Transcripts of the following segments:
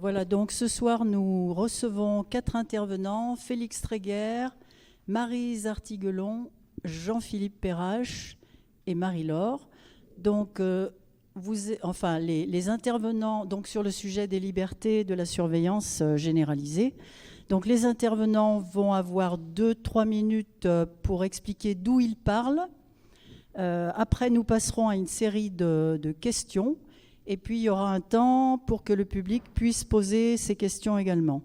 Voilà, donc ce soir, nous recevons 4 intervenants, Félix Tréguer, Maryse Artiguelon, Jean-Philippe Perrache et Marie-Laure. Donc, les intervenants donc, sur le sujet des libertés de la surveillance généralisée. Donc, les intervenants vont avoir 2-3 minutes pour expliquer d'où ils parlent. Après, nous passerons à une série de questions. Et puis, il y aura un temps pour que le public puisse poser ses questions également.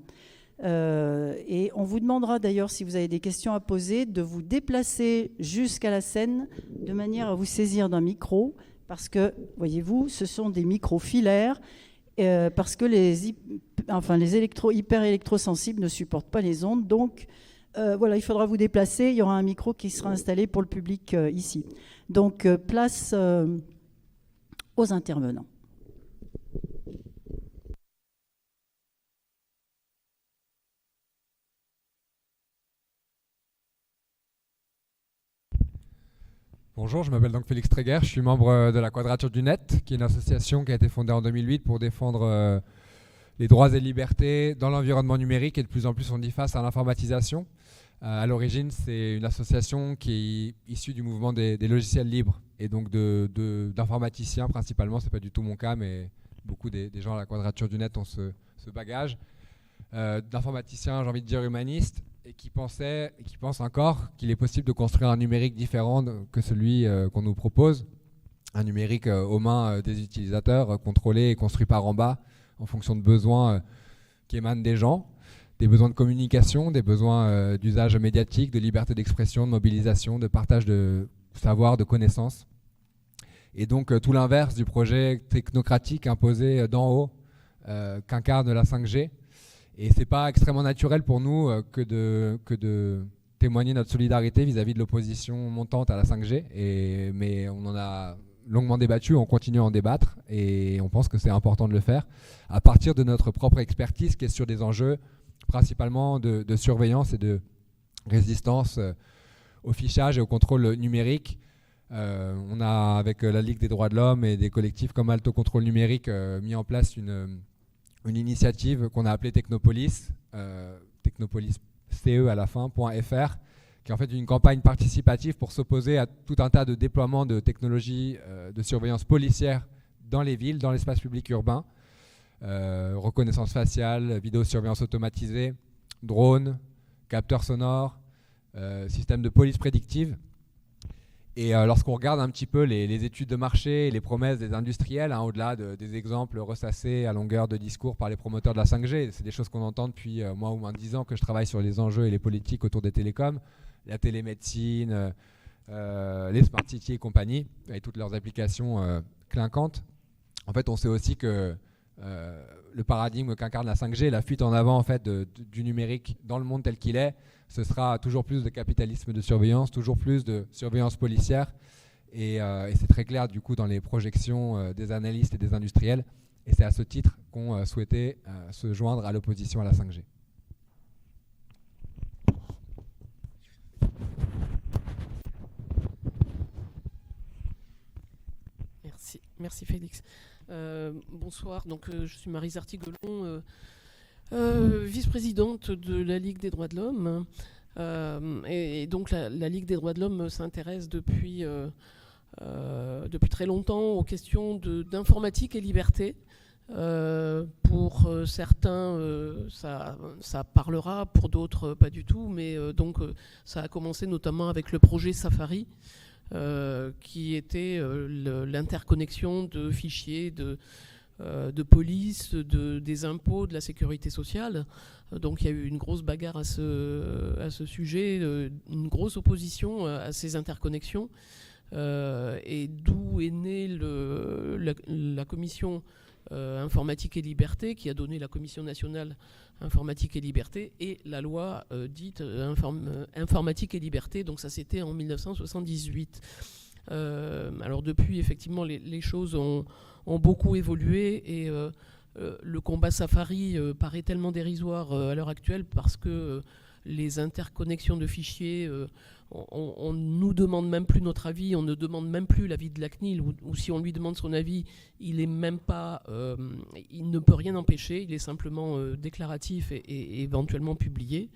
Et on vous demandera d'ailleurs, si vous avez des questions à poser, de vous déplacer jusqu'à la scène de manière à vous saisir d'un micro, parce que, voyez-vous, ce sont des micros filaires, parce que les hyper électrosensibles ne supportent pas les ondes. Donc, voilà, il faudra vous déplacer. Il y aura un micro qui sera installé pour le public ici. Donc, place aux intervenants. Bonjour, je m'appelle donc Félix Tréguer, je suis membre de la Quadrature du Net, qui est une association qui a été fondée en 2008 pour défendre les droits et libertés dans l'environnement numérique, et de plus en plus on y face à l'informatisation. À l'origine, c'est une association qui est issue du mouvement des logiciels libres et donc d'informaticiens principalement. C'est pas du tout mon cas, mais beaucoup des gens à la Quadrature du Net ont ce bagage d'informaticiens, j'ai envie de dire humanistes, et qui pensaient et qui pensent encore qu'il est possible de construire un numérique différent que celui qu'on nous propose, un numérique aux mains des utilisateurs, contrôlé et construit par en bas en fonction de besoins qui émanent des gens, des besoins de communication, des besoins d'usage médiatique, de liberté d'expression, de mobilisation, de partage de savoir, de connaissances. Et donc tout l'inverse du projet technocratique imposé d'en haut qu'incarne la 5G. Et c'est pas extrêmement naturel pour nous que de témoigner notre solidarité vis-à-vis de l'opposition montante à la 5G. Mais on en a longuement débattu, on continue à en débattre et on pense que c'est important de le faire à partir de notre propre expertise qui est sur des enjeux principalement de surveillance et de résistance au fichage et au contrôle numérique. On a, avec la Ligue des droits de l'homme et des collectifs comme Alto Contrôle Numérique, mis en place une initiative qu'on a appelée Technopolis, Technopolis CE à la fin, .fr, qui est en fait une campagne participative pour s'opposer à tout un tas de déploiements de technologies de surveillance policière dans les villes, dans l'espace public urbain, reconnaissance faciale, vidéosurveillance automatisée, drones, capteurs sonores, système de police prédictive. Et lorsqu'on regarde un petit peu les études de marché et les promesses des industriels, au-delà des exemples ressassés à longueur de discours par les promoteurs de la 5G, c'est des choses qu'on entend depuis moi au moins 10 ans que je travaille sur les enjeux et les politiques autour des télécoms, la télémédecine, les smart cities et compagnie, et toutes leurs applications clinquantes. En fait, on sait aussi que le paradigme qu'incarne la 5G, la fuite en avant en fait, du numérique dans le monde tel qu'il est, ce sera toujours plus de capitalisme de surveillance, toujours plus de surveillance policière. Et c'est très clair du coup dans les projections des analystes et des industriels. Et c'est à ce titre qu'on souhaitait se joindre à l'opposition à la 5G. Merci Félix. Bonsoir, donc, je suis Maryse Artiguelon, vice-présidente de la Ligue des droits de l'homme. Et donc la Ligue des droits de l'homme s'intéresse depuis très longtemps aux questions d'informatique et liberté. Pour certains, ça parlera, pour d'autres pas du tout, mais donc ça a commencé notamment avec le projet Safari, qui était l'interconnexion de fichiers de police, des impôts, de la sécurité sociale. Donc il y a eu une grosse bagarre à ce sujet, une grosse opposition à ces interconnexions, et d'où est née la commission informatique et liberté, qui a donné la commission nationale informatique et liberté, et la loi dite informatique et liberté. Donc ça, c'était en 1978. Alors depuis, effectivement, les choses ont beaucoup évolué, et le combat Safari paraît tellement dérisoire à l'heure actuelle, parce que les interconnexions de fichiers, on ne nous demande même plus notre avis, on ne demande même plus l'avis de la CNIL, ou si on lui demande son avis, il est même pas, il ne peut rien empêcher, il est simplement déclaratif et éventuellement publié.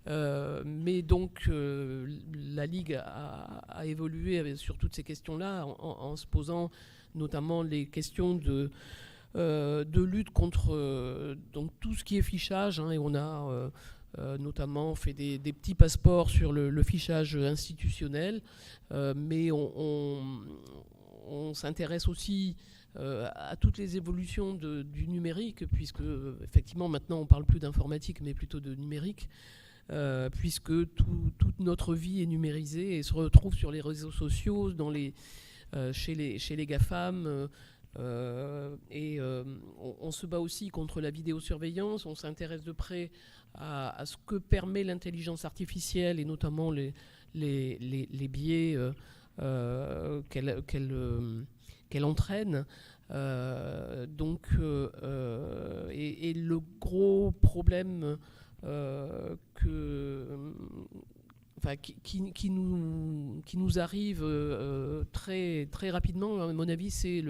Mais donc la Ligue a évolué sur toutes ces questions-là en se posant notamment les questions de lutte contre donc tout ce qui est fichage, hein, et on a notamment fait des petits passeports sur le fichage institutionnel, mais on s'intéresse aussi à toutes les évolutions du numérique, puisque effectivement maintenant on ne parle plus d'informatique mais plutôt de numérique, puisque toute notre vie est numérisée et se retrouve sur les réseaux sociaux, chez les GAFAM. On se bat aussi contre la vidéosurveillance, on s'intéresse de près à ce que permet l'intelligence artificielle et notamment les biais qu'elle entraîne. Et le gros problème qui nous arrive très, très rapidement, à mon avis, c'est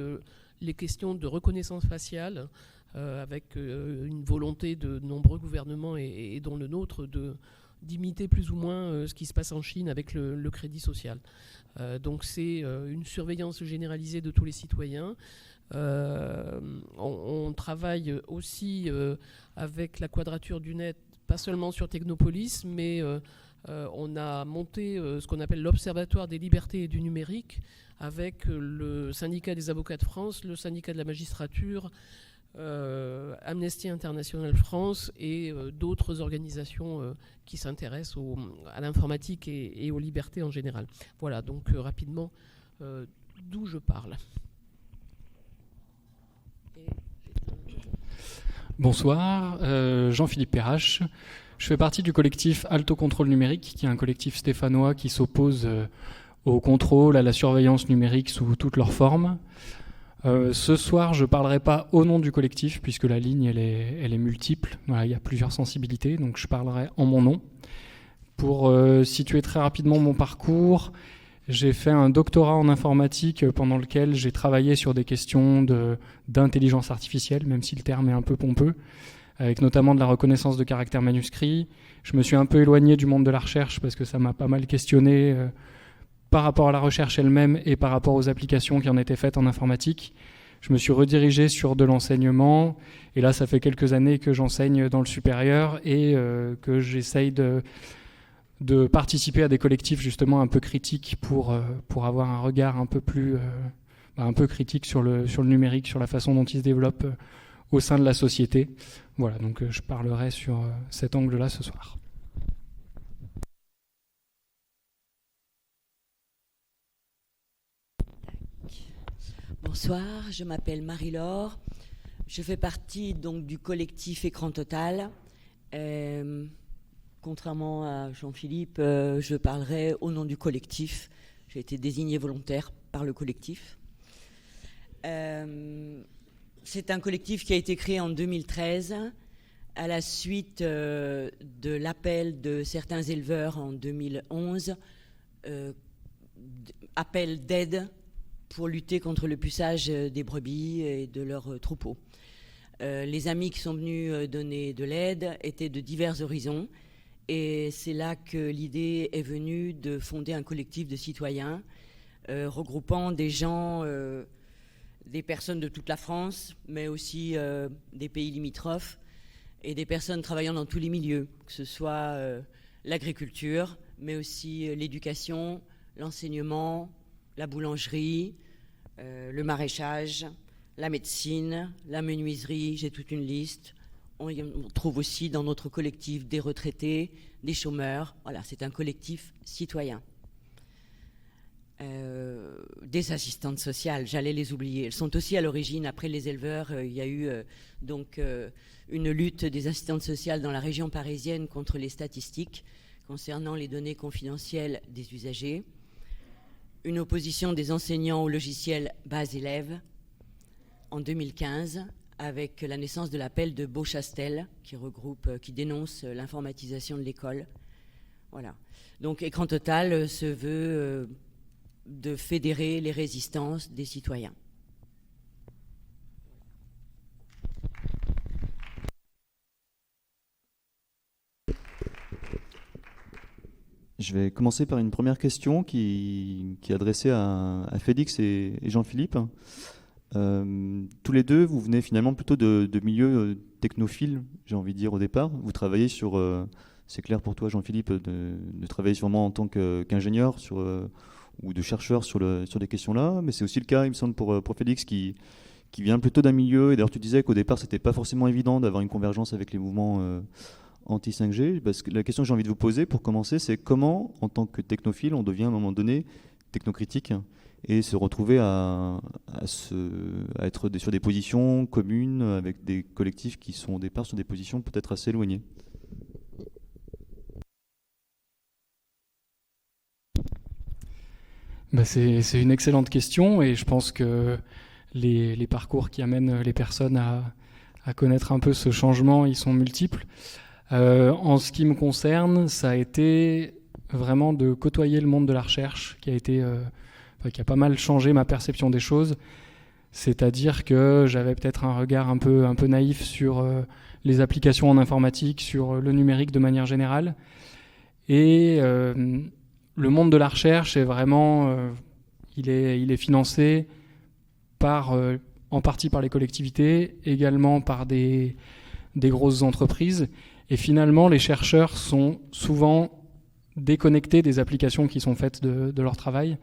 les questions de reconnaissance faciale, avec une volonté de nombreux gouvernements et dont le nôtre d'imiter plus ou moins ce qui se passe en Chine avec le crédit social. Donc c'est une surveillance généralisée de tous les citoyens. On travaille aussi avec la Quadrature du Net, pas seulement sur Technopolis, mais on a monté ce qu'on appelle l'Observatoire des libertés et du numérique avec le syndicat des avocats de France, le syndicat de la magistrature, Amnesty International France et d'autres organisations qui s'intéressent à l'informatique et aux libertés en général. Voilà, donc rapidement, d'où je parle. Bonsoir, Jean-Philippe Perrache. Je fais partie du collectif Alto Contrôle Numérique, qui est un collectif stéphanois qui s'oppose au contrôle, à la surveillance numérique sous toutes leurs formes. Ce soir, je ne parlerai pas au nom du collectif, puisque la ligne elle est multiple. Voilà, il y a plusieurs sensibilités, donc je parlerai en mon nom. Pour situer très rapidement mon parcours, j'ai fait un doctorat en informatique pendant lequel j'ai travaillé sur des questions d'intelligence artificielle, même si le terme est un peu pompeux, avec notamment de la reconnaissance de caractères manuscrits. Je me suis un peu éloigné du monde de la recherche parce que ça m'a pas mal questionné par rapport à la recherche elle-même et par rapport aux applications qui en étaient faites en informatique. Je me suis redirigé sur de l'enseignement et là ça fait quelques années que j'enseigne dans le supérieur et que j'essaye de participer à des collectifs justement un peu critiques pour avoir un regard un peu plus un peu critique sur le numérique, sur la façon dont il se développe au sein de la société. Voilà, donc je parlerai sur cet angle-là ce soir. Bonsoir, je m'appelle Marie-Laure. Je fais partie donc du collectif Écran Total. Contrairement à Jean-Philippe, je parlerai au nom du collectif. J'ai été désignée volontaire par le collectif. C'est un collectif qui a été créé en 2013 à la suite de l'appel de certains éleveurs en 2011, appel d'aide pour lutter contre le puçage des brebis et de leurs troupeaux. Les amis qui sont venus donner de l'aide étaient de divers horizons et c'est là que l'idée est venue de fonder un collectif de citoyens regroupant des gens, des personnes de toute la France, mais aussi des pays limitrophes et des personnes travaillant dans tous les milieux, que ce soit l'agriculture, mais aussi l'éducation, l'enseignement, la boulangerie, le maraîchage, la médecine, la menuiserie, j'ai toute une liste. On trouve aussi dans notre collectif des retraités, des chômeurs. Voilà, c'est un collectif citoyen. Des assistantes sociales, j'allais les oublier. Elles sont aussi à l'origine, après les éleveurs, il y a eu une lutte des assistantes sociales dans la région parisienne contre les statistiques concernant les données confidentielles des usagers. Une opposition des enseignants au logiciel base élève en 2015 avec la naissance de l'appel de Beauchastel, qui dénonce l'informatisation de l'école. Voilà. Donc Écran Total se veut de fédérer les résistances des citoyens. Je vais commencer par une première question qui est adressée à Félix et Jean-Philippe. Tous les deux, vous venez finalement plutôt de milieux technophiles, j'ai envie de dire au départ. Vous travaillez sur, c'est clair pour toi Jean-Philippe, de travailler sûrement en tant qu'ingénieur ou de chercheur sur des questions-là, mais c'est aussi le cas, il me semble, pour Félix qui vient plutôt d'un milieu, et d'ailleurs tu disais qu'au départ c'était pas forcément évident d'avoir une convergence avec les mouvements anti-5G, parce que la question que j'ai envie de vous poser pour commencer, c'est comment, en tant que technophile, on devient à un moment donné technocritique et se retrouver à être sur des positions communes avec des collectifs qui sont au départ sur des positions peut-être assez éloignées. C'est une excellente question et je pense que les parcours qui amènent les personnes à connaître un peu ce changement, ils sont multiples. En ce qui me concerne, ça a été vraiment de côtoyer le monde de la recherche qui a pas mal changé ma perception des choses. C'est-à-dire que j'avais peut-être un regard un peu naïf sur les applications en informatique, sur le numérique de manière générale. Et le monde de la recherche est vraiment, il est financé en partie par les collectivités, également par des grosses entreprises. Et finalement, les chercheurs sont souvent déconnectés des applications qui sont faites de leur travail.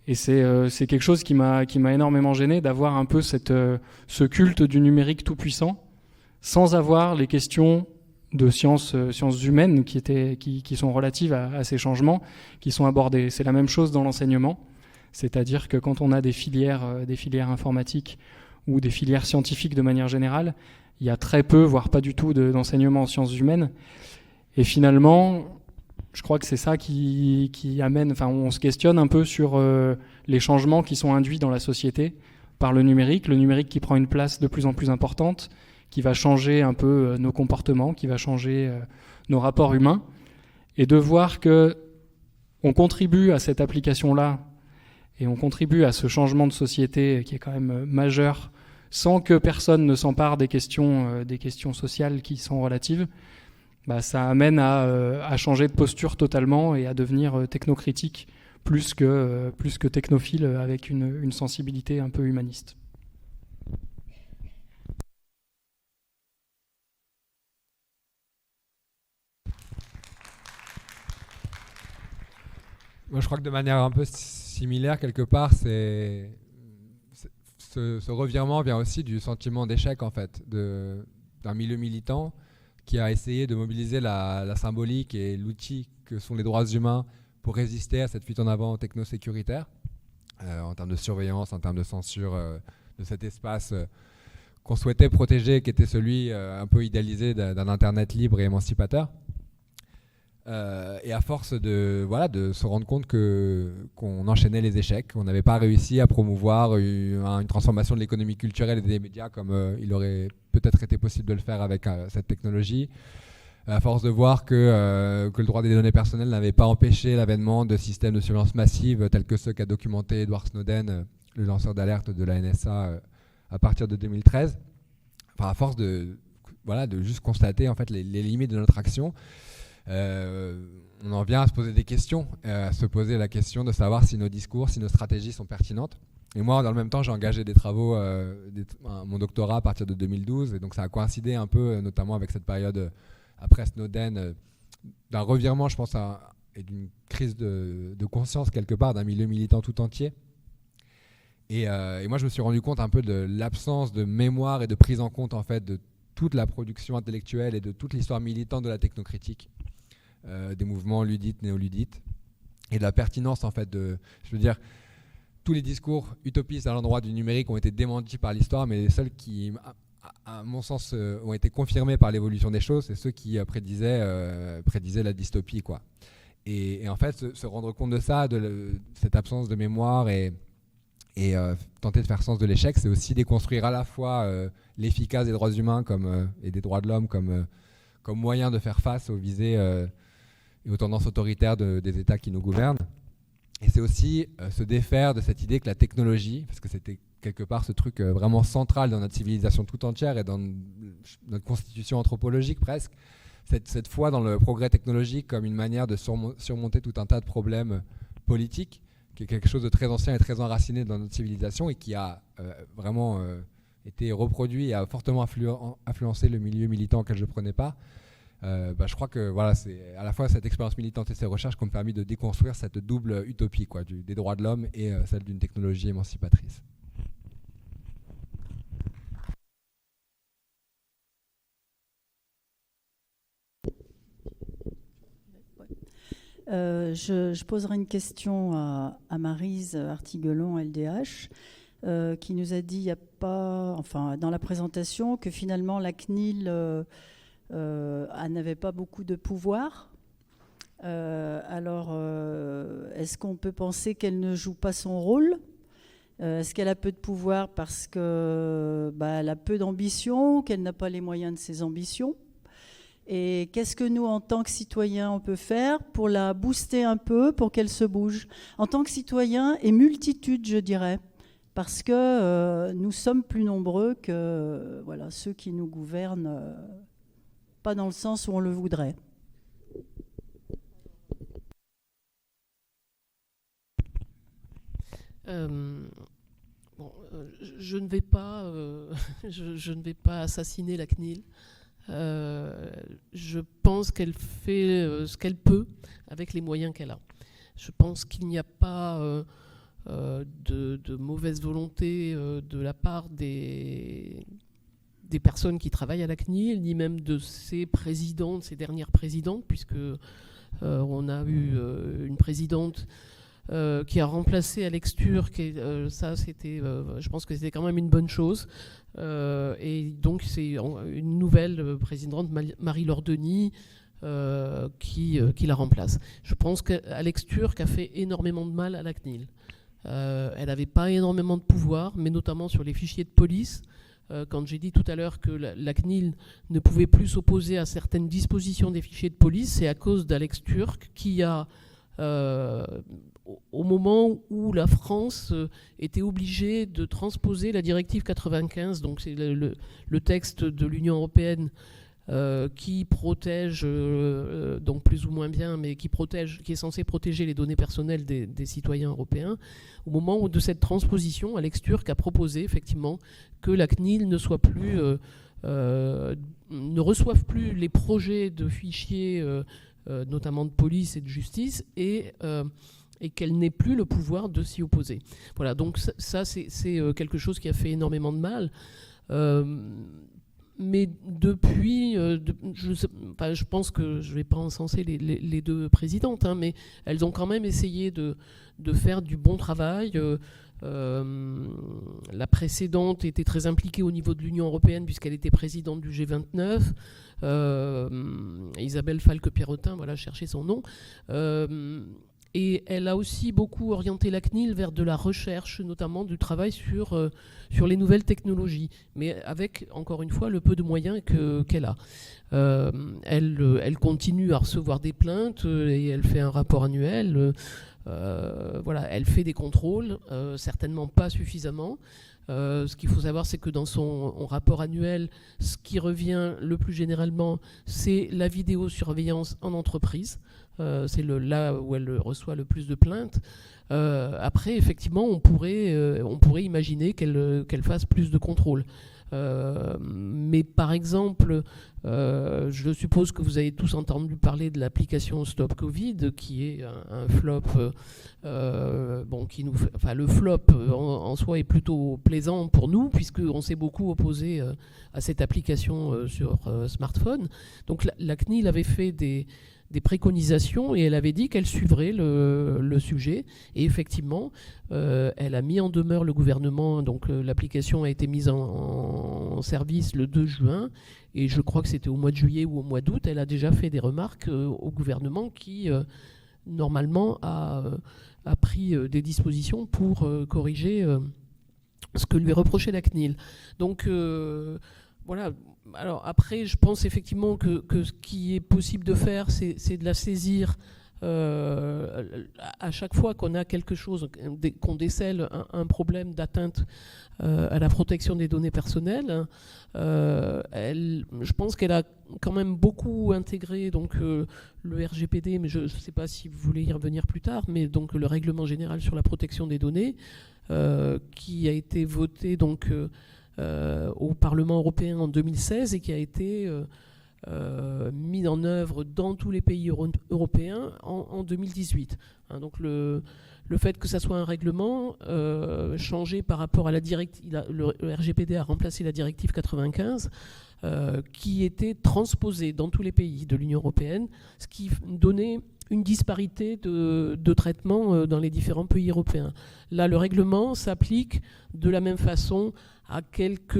Et c'est quelque chose qui m'a énormément gêné, d'avoir un peu ce culte du numérique tout puissant, sans avoir les questions de sciences humaines qui sont relatives à ces changements, qui sont abordées. C'est la même chose dans l'enseignement, c'est-à-dire que quand on a des filières informatiques ou des filières scientifiques de manière générale, il y a très peu, voire pas du tout d'enseignement en sciences humaines. Et finalement, je crois que c'est ça qui amène, on se questionne un peu sur les changements qui sont induits dans la société par le numérique qui prend une place de plus en plus importante, qui va changer un peu nos comportements, qui va changer nos rapports humains, et de voir que on contribue à cette application-là et on contribue à ce changement de société qui est quand même majeur, sans que personne ne s'empare des questions sociales qui sont relatives, ça amène à changer de posture totalement et à devenir technocritique plus que technophile avec une sensibilité un peu humaniste. Moi, je crois que de manière un peu similaire, quelque part, ce revirement vient aussi du sentiment d'échec, en fait, d'un milieu militant qui a essayé de mobiliser la symbolique et l'outil que sont les droits humains pour résister à cette fuite en avant techno-sécuritaire, en termes de surveillance, en termes de censure de cet espace qu'on souhaitait protéger, qui était celui un peu idéalisé d'un Internet libre et émancipateur. Et à force de se rendre compte qu'on enchaînait les échecs, qu'on n'avait pas réussi à promouvoir une transformation de l'économie culturelle et des médias comme il aurait peut-être été possible de le faire avec cette technologie, à force de voir que le droit des données personnelles n'avait pas empêché l'avènement de systèmes de surveillance massive tels que ceux qu'a documenté Edward Snowden, le lanceur d'alerte de la NSA à partir de 2013, à force de juste constater en fait les limites de notre action, on en vient à se poser des questions, à se poser la question de savoir si nos discours, si nos stratégies sont pertinentes. Et moi, dans le même temps, j'ai engagé des travaux, mon doctorat à partir de 2012, et donc ça a coïncidé un peu, notamment avec cette période après Snowden, d'un revirement, je pense, et d'une crise de conscience quelque part d'un milieu militant tout entier. Et moi, je me suis rendu compte un peu de l'absence de mémoire et de prise en compte en fait de toute la production intellectuelle et de toute l'histoire militante de la technocritique. Des mouvements ludites, néoludites, et de la pertinence en fait je veux dire, tous les discours utopistes à l'endroit du numérique ont été démentis par l'histoire, mais les seuls qui, à mon sens, ont été confirmés par l'évolution des choses, c'est ceux qui prédisaient la dystopie, quoi. Et en fait, se rendre compte de ça, de cette absence de mémoire et Et tenter de faire sens de l'échec, c'est aussi déconstruire à la fois l'efficace des droits humains et des droits de l'homme comme moyen de faire face aux visées et aux tendances autoritaires des États qui nous gouvernent. Et c'est aussi se défaire de cette idée que la technologie, parce que c'était quelque part ce truc vraiment central dans notre civilisation tout entière et dans notre constitution anthropologique presque, cette foi dans le progrès technologique comme une manière de surmonter tout un tas de problèmes politiques, qui est quelque chose de très ancien et très enraciné dans notre civilisation et qui a vraiment été reproduit et a fortement influencé le milieu militant auquel je prenais part. Je crois que voilà, c'est à la fois cette expérience militante et ces recherches qui ont permis de déconstruire cette double utopie des droits de l'homme et celle d'une technologie émancipatrice. Je poserai une question à Maryse Artiguelon, LDH, qui nous a dit dans la présentation que finalement la CNIL n'avait pas beaucoup de pouvoir. Est-ce qu'on peut penser qu'elle ne joue pas son rôle ? Est-ce qu'elle a peu de pouvoir parce qu'elle a peu d'ambition, qu'elle n'a pas les moyens de ses ambitions ? Et qu'est-ce que nous, en tant que citoyens, on peut faire pour la booster un peu, pour qu'elle se bouge ? En tant que citoyens et multitude, je dirais, parce que nous sommes plus nombreux que ceux qui nous gouvernent, pas dans le sens où on le voudrait. Je ne vais pas, je ne vais pas assassiner la CNIL. Je pense qu'elle fait ce qu'elle peut avec les moyens qu'elle a. Je pense qu'il n'y a pas de mauvaise volonté de la part des personnes qui travaillent à la CNIL, ni même de ses présidentes, ses dernières présidentes, puisque on a eu une présidente qui a remplacé Alex Türk, je pense que c'était quand même une bonne chose. Et donc c'est une nouvelle présidente, Marie-Laure Denis, qui la remplace. Je pense qu'Alex Türk a fait énormément de mal à la CNIL. Elle n'avait pas énormément de pouvoir, mais notamment sur les fichiers de police. Quand j'ai dit tout à l'heure que la CNIL ne pouvait plus s'opposer à certaines dispositions des fichiers de police, c'est à cause d'Alex Türk qui a, au moment où la France était obligée de transposer la directive 95, donc c'est le texte de l'Union européenne qui protège, donc plus ou moins bien, mais qui est censé protéger les données personnelles des citoyens européens. Au moment de cette transposition, Alex Türk a proposé effectivement que la CNIL ne reçoive plus les projets de fichiers, notamment de police et de justice, et qu'elle n'ait plus le pouvoir de s'y opposer. Voilà, donc ça c'est quelque chose qui a fait énormément de mal. Mais depuis, je pense que je ne vais pas encenser les deux présidentes, mais elles ont quand même essayé de faire du bon travail. La précédente était très impliquée au niveau de l'Union européenne puisqu'elle était présidente du G29. Isabelle Falque-Pierrotin, voilà, cherchez son nom. Et elle a aussi beaucoup orienté la CNIL vers de la recherche, notamment du travail sur les nouvelles technologies, mais avec, encore une fois, le peu de moyens qu'elle a. Elle continue à recevoir des plaintes et elle fait un rapport annuel. Elle fait des contrôles, certainement pas suffisamment. Ce qu'il faut savoir, c'est que dans son rapport annuel, ce qui revient le plus généralement, c'est la vidéosurveillance en entreprise. C'est là où elle reçoit le plus de plaintes. Après, effectivement, on pourrait imaginer qu'elle fasse plus de contrôles. Mais par exemple, je suppose que vous avez tous entendu parler de l'application Stop Covid, qui est un flop. Le flop en soi est plutôt plaisant pour nous, puisqu'on s'est beaucoup opposé à cette application sur smartphone. Donc la CNIL avait fait des préconisations et elle avait dit qu'elle suivrait le sujet. Et effectivement, elle a mis en demeure le gouvernement. Donc l'application a été mise en service le 2 juin. Et je crois que c'était au mois de juillet ou au mois d'août. Elle a déjà fait des remarques au gouvernement qui normalement, a pris des dispositions pour corriger ce que lui reprochait la CNIL. Donc voilà. Alors après, je pense effectivement que ce qui est possible de faire, c'est de la saisir à chaque fois qu'on a quelque chose, qu'on décèle un problème d'atteinte à la protection des données personnelles. Je pense qu'elle a quand même beaucoup intégré donc, le RGPD, mais je ne sais pas si vous voulez y revenir plus tard, mais donc le règlement général sur la protection des données, qui a été voté donc, au Parlement européen en 2016 et qui a été mis en œuvre dans tous les pays européens en 2018. Hein, donc le fait que ça soit un règlement changé par rapport à la directive, le RGPD a remplacé la directive 95 qui était transposée dans tous les pays de l'Union européenne, ce qui donnait une disparité de traitement dans les différents pays européens. Là, le règlement s'applique de la même façon à quelques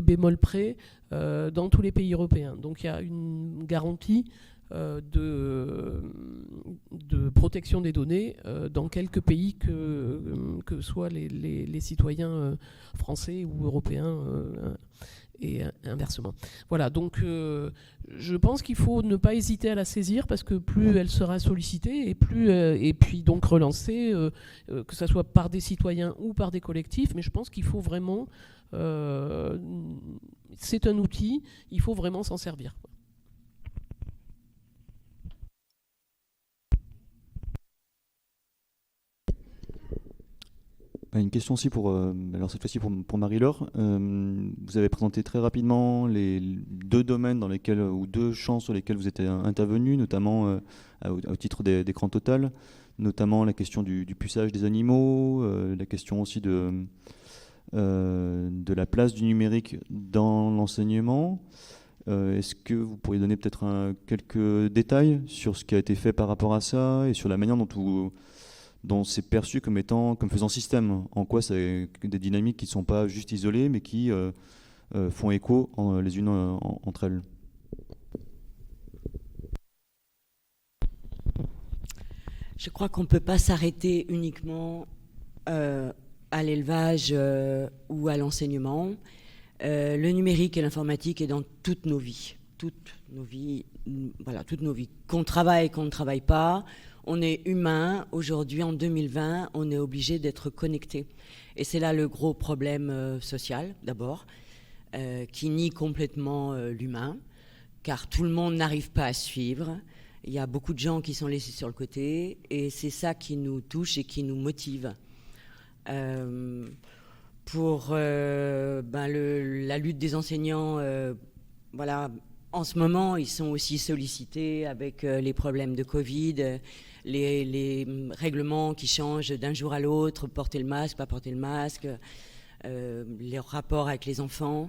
bémols près dans tous les pays européens. Donc il y a une garantie de protection des données dans quelques pays que soient les citoyens français ou européens et inversement. Voilà, donc je pense qu'il faut ne pas hésiter à la saisir parce que plus elle sera sollicitée et puis donc relancée, que ce soit par des citoyens ou par des collectifs, mais je pense qu'il faut vraiment, c'est un outil, il faut vraiment s'en servir. Une question aussi alors cette fois-ci pour Marie-Laure. Vous avez présenté très rapidement les deux domaines dans lesquels, ou deux champs sur lesquels vous êtes intervenu, notamment au titre d'écran total, notamment la question du puçage des animaux, la question aussi de la place du numérique dans l'enseignement. Est-ce que vous pourriez donner peut-être quelques détails sur ce qui a été fait par rapport à ça et sur la manière dont c'est perçu comme faisant système, en quoi c'est des dynamiques qui ne sont pas juste isolées, mais qui font écho les unes entre elles. Je crois qu'on ne peut pas s'arrêter uniquement à l'élevage ou à l'enseignement. Le numérique et l'informatique est dans toutes nos vies. Toutes nos vies. Qu'on travaille, qu'on ne travaille pas. On est humain, aujourd'hui en 2020, on est obligé d'être connecté. Et c'est là le gros problème social, d'abord, qui nie complètement l'humain, car tout le monde n'arrive pas à suivre. Il y a beaucoup de gens qui sont laissés sur le côté, et c'est ça qui nous touche et qui nous motive. Pour la lutte des enseignants, en ce moment, ils sont aussi sollicités avec les problèmes de Covid, les règlements qui changent d'un jour à l'autre, porter le masque, pas porter le masque, les rapports avec les enfants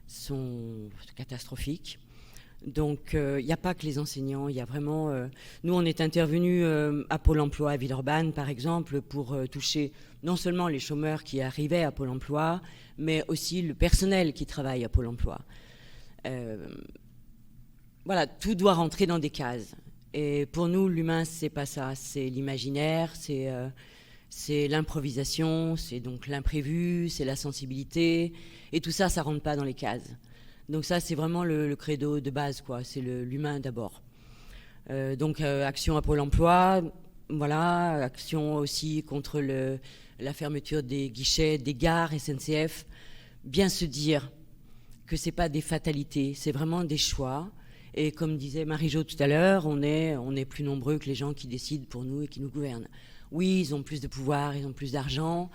sont catastrophiques. Donc, il n'y a pas que les enseignants, il y a vraiment... nous, on est intervenus à Pôle emploi à Villeurbanne, par exemple, pour toucher non seulement les chômeurs qui arrivaient à Pôle emploi, mais aussi le personnel qui travaille à Pôle emploi. Tout doit rentrer dans des cases. Et pour nous, l'humain, c'est pas ça. C'est l'imaginaire, c'est l'improvisation, c'est donc l'imprévu, c'est la sensibilité. Et tout ça, ça rentre pas dans les cases. Donc ça, c'est vraiment le credo de base, quoi. C'est l'humain d'abord. Action à Pôle emploi, action aussi contre la fermeture des guichets, des gares, SNCF. Bien se dire que c'est pas des fatalités, c'est vraiment des choix. Et comme disait Marie-Jo tout à l'heure, on est plus nombreux que les gens qui décident pour nous et qui nous gouvernent. Oui, ils ont plus de pouvoir, ils ont plus d'argent,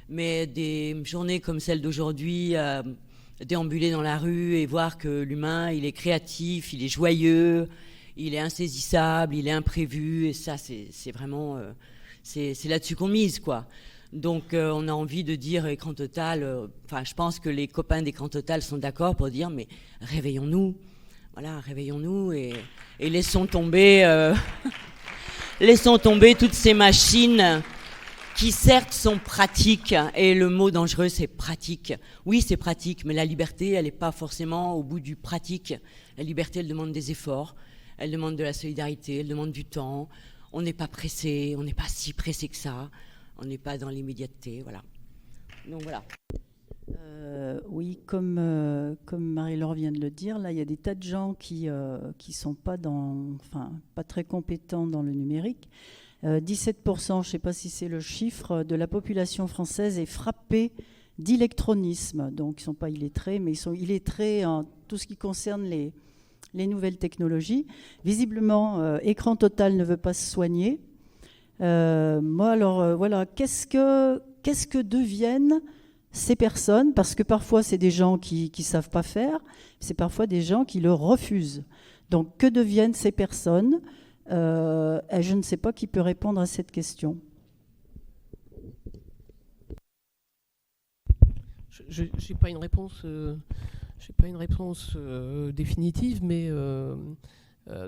mais des journées comme celle d'aujourd'hui, déambuler dans la rue et voir que l'humain, il est créatif, il est joyeux, il est insaisissable, il est imprévu, et ça, c'est vraiment... c'est là-dessus qu'on mise, quoi. Donc, on a envie de dire Écran Total... je pense que les copains d'Écran Total sont d'accord pour dire, mais réveillons-nous. Voilà, réveillons-nous et laissons tomber toutes ces machines qui certes sont pratiques, et le mot dangereux c'est pratique. Oui, c'est pratique, mais la liberté, elle n'est pas forcément au bout du pratique. La liberté, elle demande des efforts, elle demande de la solidarité, elle demande du temps. On n'est pas pressé, on n'est pas si pressé que ça, on n'est pas dans l'immédiateté, voilà. Donc voilà. Oui, comme Marie-Laure vient de le dire, là, il y a des tas de gens qui sont pas très compétents dans le numérique. 17%, je ne sais pas si c'est le chiffre, de la population française est frappée d'électronisme. Donc, ils ne sont pas illettrés, mais ils sont illettrés en tout ce qui concerne les nouvelles technologies. Visiblement, Écran Total ne veut pas se soigner. Moi, alors, voilà, qu'est-ce que deviennent ces personnes? Parce que parfois, c'est des gens qui ne savent pas faire, c'est parfois des gens qui le refusent. Donc, que deviennent ces personnes? Je ne sais pas qui peut répondre à cette question. Je n'ai pas une réponse, définitive, mais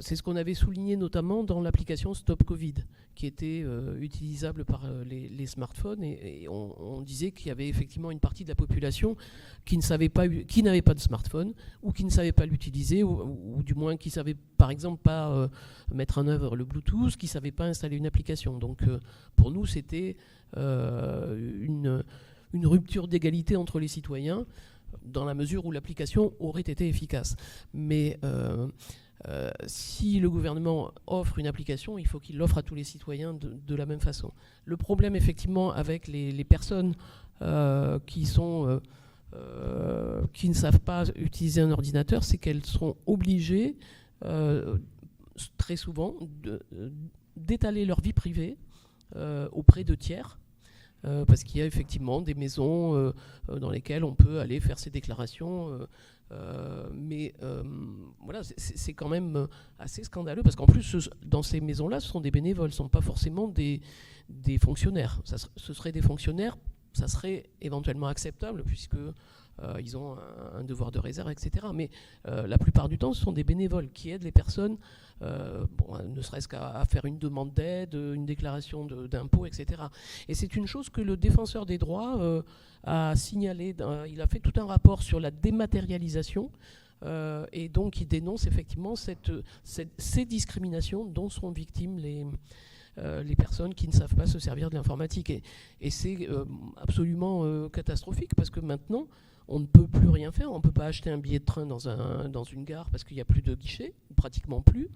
c'est ce qu'on avait souligné notamment dans l'application Stop Covid, qui était utilisable par les smartphones, et on disait qu'il y avait effectivement une partie de la population qui n'avait pas de smartphone, ou qui ne savait pas l'utiliser, ou du moins qui ne savait par exemple pas mettre en œuvre le Bluetooth, qui ne savait pas installer une application. Donc pour nous, c'était une rupture d'égalité entre les citoyens, dans la mesure où l'application aurait été efficace. Mais si le gouvernement offre une application, il faut qu'il l'offre à tous les citoyens de la même façon. Le problème, effectivement, avec les personnes qui ne savent pas utiliser un ordinateur, c'est qu'elles sont obligées, très souvent, d'étaler leur vie privée auprès de tiers. Parce qu'il y a effectivement des maisons dans lesquelles on peut aller faire ses déclarations, mais voilà, c'est quand même assez scandaleux, parce qu'en plus, dans ces maisons-là, ce sont des bénévoles, ce ne sont pas forcément des fonctionnaires. Ce seraient des fonctionnaires, ça serait éventuellement acceptable, puisque ils ont un devoir de réserve, etc. Mais la plupart du temps, ce sont des bénévoles qui aident les personnes, ne serait-ce qu'à faire une demande d'aide, une déclaration d'impôt, etc. Et c'est une chose que le défenseur des droits a signalé. Il a fait tout un rapport sur la dématérialisation, et donc il dénonce effectivement ces discriminations dont sont victimes les personnes qui ne savent pas se servir de l'informatique. Et c'est absolument catastrophique, parce que maintenant, on ne peut plus rien faire. On ne peut pas acheter un billet de train dans une gare parce qu'il n'y a plus de guichet, pratiquement plus.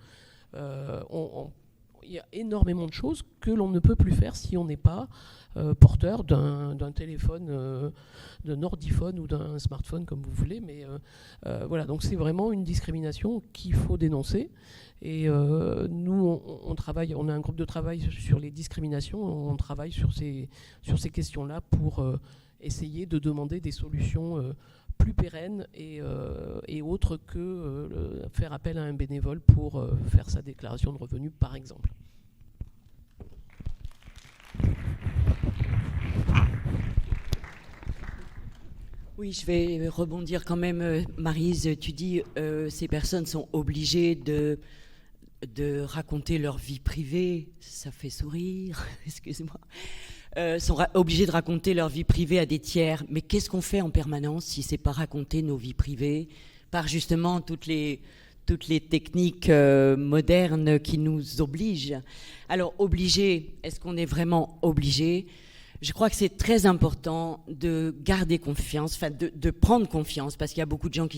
Il y a énormément de choses que l'on ne peut plus faire si on n'est pas porteur d'un téléphone, d'un ordiphone ou d'un smartphone, comme vous voulez. Mais voilà, donc c'est vraiment une discrimination qu'il faut dénoncer. Et nous, on travaille, on a un groupe de travail sur les discriminations. On travaille sur ces questions-là pour essayer de demander des solutions plus pérennes et autres que faire appel à un bénévole pour faire sa déclaration de revenus, par exemple. Oui, je vais rebondir quand même. Maryse, tu dis ces personnes sont obligées de raconter leur vie privée. Ça fait sourire, excuse-moi. Sont obligés de raconter leur vie privée à des tiers. Mais qu'est-ce qu'on fait en permanence si c'est pas raconter nos vies privées par justement toutes les techniques modernes qui nous obligent? Alors, obligé, est-ce qu'on est vraiment obligé? Je crois que c'est très important de garder confiance, enfin de prendre confiance, parce qu'il y a beaucoup de gens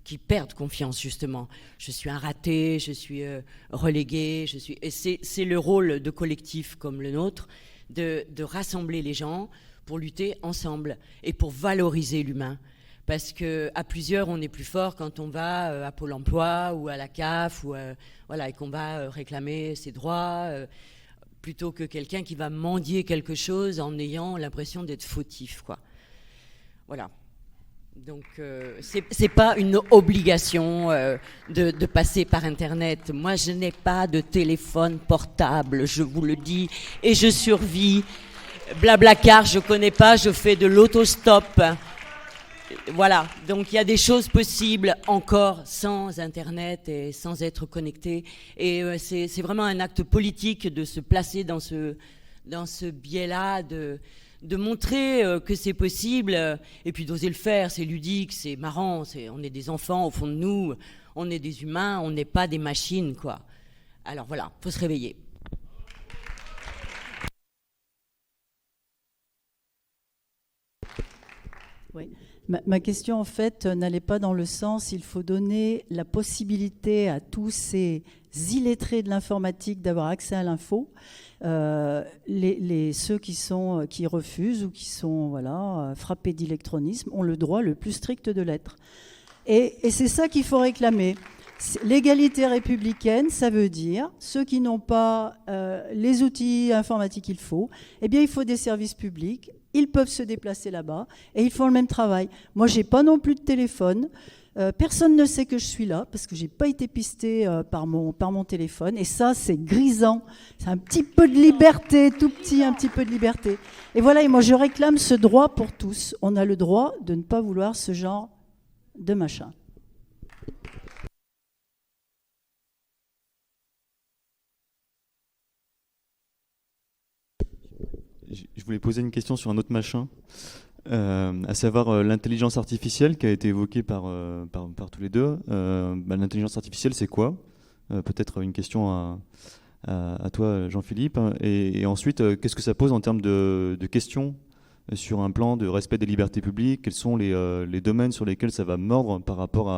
qui perdent confiance, justement. Je suis un raté, je suis relégué, et c'est le rôle de collectifs comme le nôtre de rassembler les gens pour lutter ensemble et pour valoriser l'humain. Parce qu'à plusieurs, on est plus fort quand on va à Pôle emploi ou à la CAF, et qu'on va réclamer ses droits, plutôt que quelqu'un qui va mendier quelque chose en ayant l'impression d'être fautif, quoi. Voilà. Donc, c'est pas une obligation de passer par Internet. Moi, je n'ai pas de téléphone portable, je vous le dis, et je survis. Blablacar, je connais pas, je fais de l'autostop. Voilà, donc il y a des choses possibles encore sans Internet et sans être connecté. Et c'est vraiment un acte politique de se placer dans ce biais-là, de montrer que c'est possible, et puis d'oser le faire. C'est ludique, c'est marrant, on est des enfants au fond de nous, On est des humains, on n'est pas des machines, quoi. Alors voilà, faut se réveiller. Oui. Ma question, en fait, n'allait pas dans le sens, il faut donner la possibilité à tous ces illettrés de l'informatique d'avoir accès à l'info. Ceux qui refusent ou qui sont frappés d'électronisme ont le droit le plus strict de l'être. Et c'est ça qu'il faut réclamer. L'égalité républicaine, ça veut dire ceux qui n'ont pas les outils informatiques qu'il faut, eh bien il faut des services publics, ils peuvent se déplacer là-bas et ils font le même travail. Moi, j'ai pas non plus de téléphone. Personne ne sait que je suis là parce que j'ai pas été pistée par mon téléphone. Et ça, c'est grisant. C'est un petit peu de liberté, tout petit, un petit peu de liberté. Et voilà, et moi, je réclame ce droit pour tous. On a le droit de ne pas vouloir ce genre de machin. Je voulais poser une question sur un autre machin, à savoir l'intelligence artificielle qui a été évoquée par tous les deux. L'intelligence artificielle, c'est quoi ? Peut-être une question à toi, Jean-Philippe. Et ensuite, qu'est-ce que ça pose en termes de questions sur un plan de respect des libertés publiques ? Quels sont les domaines sur lesquels ça va mordre par rapport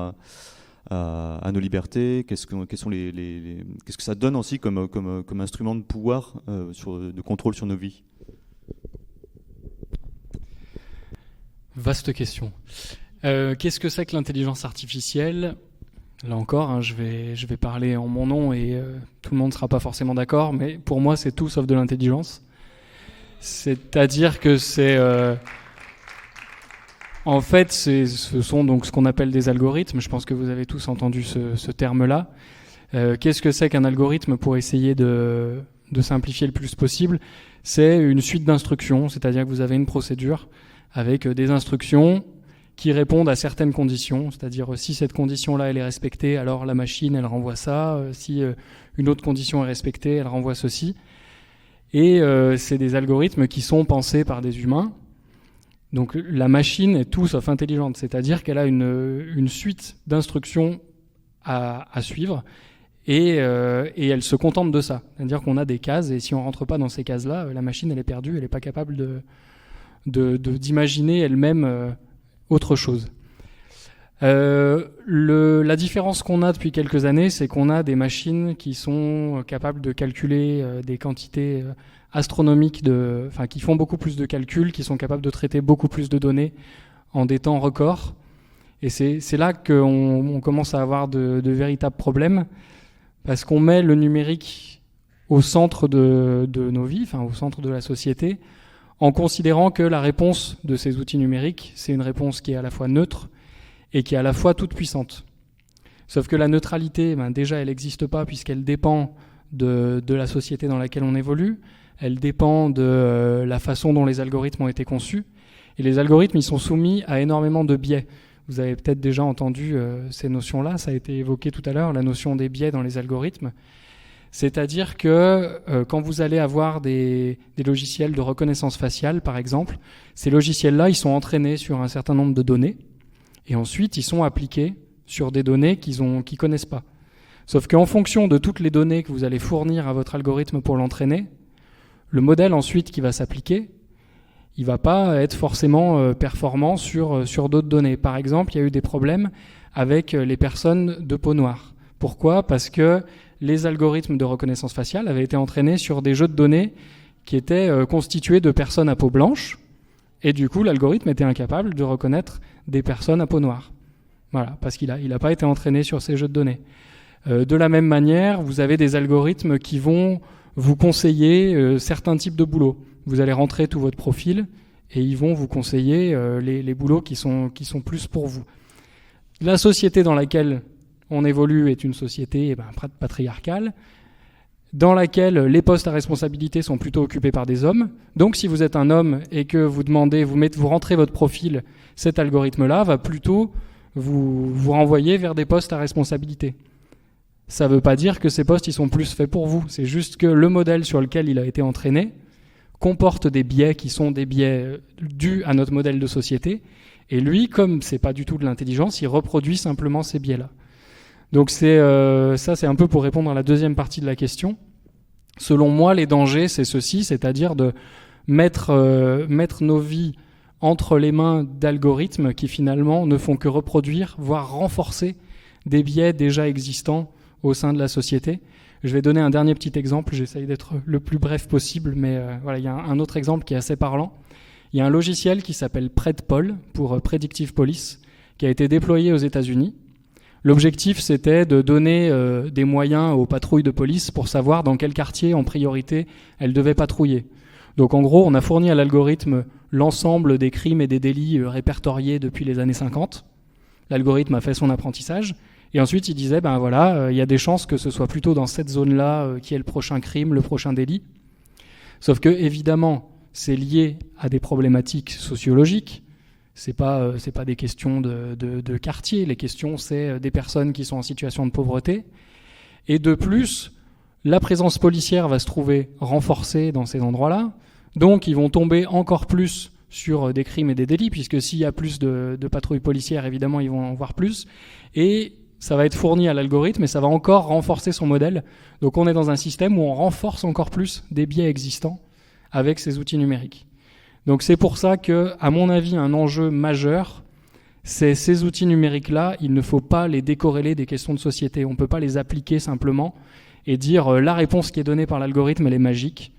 à nos libertés ? Qu'est-ce que ça donne aussi comme instrument de pouvoir, de contrôle sur nos vies ? Vaste question. Qu'est-ce que c'est que l'intelligence artificielle ? Là encore, je vais parler en mon nom et tout le monde ne sera pas forcément d'accord, mais pour moi, c'est tout sauf de l'intelligence. C'est-à-dire que en fait, ce sont donc ce qu'on appelle des algorithmes. Je pense que vous avez tous entendu ce terme-là. Qu'est-ce que c'est qu'un algorithme pour essayer de simplifier le plus possible ? C'est une suite d'instructions, c'est-à-dire que vous avez une procédure avec des instructions qui répondent à certaines conditions, c'est-à-dire si cette condition-là elle est respectée, alors la machine elle renvoie ça, si une autre condition est respectée, elle renvoie ceci. Et c'est des algorithmes qui sont pensés par des humains. Donc la machine est tout sauf intelligente, c'est-à-dire qu'elle a une suite d'instructions à suivre et elle se contente de ça. C'est-à-dire qu'on a des cases et si on ne rentre pas dans ces cases-là, la machine elle est perdue, elle n'est pas capable d'imaginer elle-même autre chose. La différence qu'on a depuis quelques années, c'est qu'on a des machines qui sont capables de calculer des quantités astronomiques, qui font beaucoup plus de calculs, qui sont capables de traiter beaucoup plus de données en des temps records. Et c'est là qu'on commence à avoir de véritables problèmes, parce qu'on met le numérique au centre de nos vies, au centre de la société, en considérant que la réponse de ces outils numériques, c'est une réponse qui est à la fois neutre et qui est à la fois toute puissante. Sauf que la neutralité, déjà, elle n'existe pas puisqu'elle dépend de la société dans laquelle on évolue, elle dépend de la façon dont les algorithmes ont été conçus, et les algorithmes, ils sont soumis à énormément de biais. Vous avez peut-être déjà entendu ces notions-là, ça a été évoqué tout à l'heure, la notion des biais dans les algorithmes. C'est-à-dire que quand vous allez avoir des logiciels de reconnaissance faciale, par exemple, ces logiciels-là, ils sont entraînés sur un certain nombre de données, et ensuite, ils sont appliqués sur des données qu'ils ne connaissent pas. Sauf qu'en fonction de toutes les données que vous allez fournir à votre algorithme pour l'entraîner, le modèle ensuite qui va s'appliquer, il ne va pas être forcément performant sur d'autres données. Par exemple, il y a eu des problèmes avec les personnes de peau noire. Pourquoi ? Parce que les algorithmes de reconnaissance faciale avaient été entraînés sur des jeux de données qui étaient constitués de personnes à peau blanche, et du coup, l'algorithme était incapable de reconnaître des personnes à peau noire. Voilà, parce qu'il n'a pas été entraîné sur ces jeux de données. De la même manière, vous avez des algorithmes qui vont vous conseiller certains types de boulots. Vous allez rentrer tout votre profil et ils vont vous conseiller les boulots qui sont plus pour vous. La société dans laquelle on évolue est une société patriarcale, dans laquelle les postes à responsabilité sont plutôt occupés par des hommes. Donc si vous êtes un homme et que vous rentrez votre profil, cet algorithme-là va plutôt vous renvoyer vers des postes à responsabilité. Ça ne veut pas dire que ces postes ils sont plus faits pour vous, c'est juste que le modèle sur lequel il a été entraîné comporte des biais qui sont des biais dus à notre modèle de société, et lui, comme c'est pas du tout de l'intelligence, il reproduit simplement ces biais-là. Donc ça, c'est un peu pour répondre à la deuxième partie de la question. Selon moi, les dangers, c'est ceci, c'est-à-dire de mettre nos vies entre les mains d'algorithmes qui finalement ne font que reproduire, voire renforcer des biais déjà existants au sein de la société. Je vais donner un dernier petit exemple, j'essaye d'être le plus bref possible, mais voilà, il y a un autre exemple qui est assez parlant. Il y a un logiciel qui s'appelle PredPol, pour Predictive Police, qui a été déployé aux États-Unis. L'objectif, c'était de donner des moyens aux patrouilles de police pour savoir dans quel quartier, en priorité, elles devaient patrouiller. Donc en gros, on a fourni à l'algorithme l'ensemble des crimes et des délits répertoriés depuis les années 50. L'algorithme a fait son apprentissage. Et ensuite, il disait, ben voilà, il y a des chances que ce soit plutôt dans cette zone-là qui est le prochain crime, le prochain délit. Sauf que, évidemment, c'est lié à des problématiques sociologiques. C'est pas des questions de quartier. Les questions, c'est des personnes qui sont en situation de pauvreté. Et de plus, la présence policière va se trouver renforcée dans ces endroits-là. Donc, ils vont tomber encore plus sur des crimes et des délits, puisque s'il y a plus de patrouilles policières, évidemment, ils vont en voir plus. Et ça va être fourni à l'algorithme et ça va encore renforcer son modèle. Donc, on est dans un système où on renforce encore plus des biais existants avec ces outils numériques. Donc, c'est pour ça que, à mon avis, un enjeu majeur, c'est ces outils numériques-là, il ne faut pas les décorréler des questions de société. On ne peut pas les appliquer simplement et dire la réponse qui est donnée par l'algorithme, elle est magique.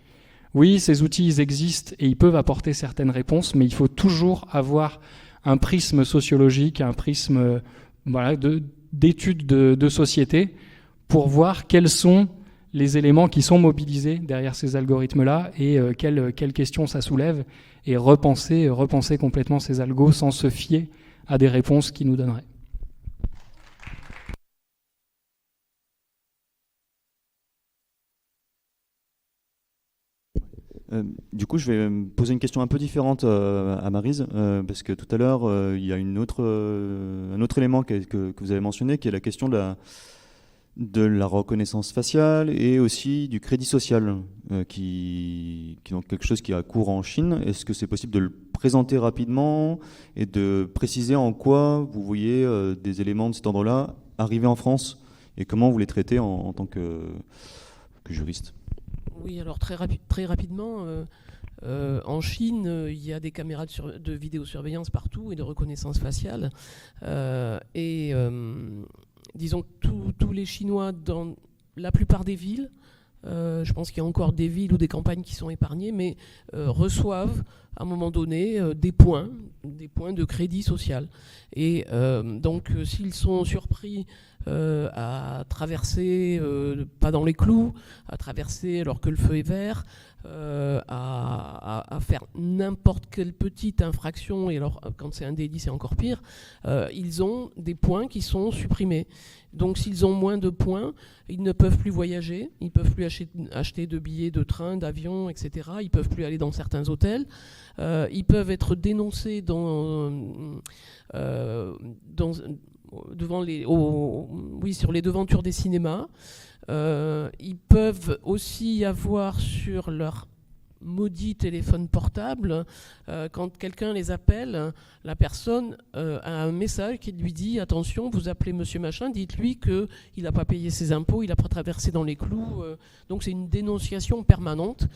Oui, ces outils, ils existent et ils peuvent apporter certaines réponses, mais il faut toujours avoir un prisme sociologique, un prisme d'études de société pour voir quels sont les éléments qui sont mobilisés derrière ces algorithmes-là et quelles questions ça soulève et repenser complètement ces algos sans se fier à des réponses qu'ils nous donneraient. Du coup, je vais poser une question un peu différente à Maryse, parce que tout à l'heure, il y a un autre élément que vous avez mentionné, qui est la question de la reconnaissance faciale et aussi du crédit social, qui est donc quelque chose qui a cours en Chine. Est-ce que c'est possible de le présenter rapidement et de préciser en quoi vous voyez des éléments de cet ordre-là arriver en France et comment vous les traitez en tant que juriste ? Oui, alors très rapidement, en Chine, il y a des caméras de vidéosurveillance partout et de reconnaissance faciale. Disons que tous les Chinois, dans la plupart des villes, je pense qu'il y a encore des villes ou des campagnes qui sont épargnées, mais reçoivent à un moment donné des points de crédit social. Et donc s'ils sont surpris à traverser, pas dans les clous, à traverser alors que le feu est vert, à faire n'importe quelle petite infraction, et alors quand c'est un délit c'est encore pire, ils ont des points qui sont supprimés. Donc s'ils ont moins de points, ils ne peuvent plus voyager, ils ne peuvent plus acheter de billets de train, d'avion, etc. Ils ne peuvent plus aller dans certains hôtels. Ils peuvent être dénoncés sur les devantures des cinémas. Ils peuvent aussi avoir sur leur maudit téléphone portable, quand quelqu'un les appelle, la personne a un message qui lui dit « Attention, vous appelez monsieur machin, dites-lui qu'il n'a pas payé ses impôts, il n'a pas traversé dans les clous. » Donc c'est une dénonciation permanente.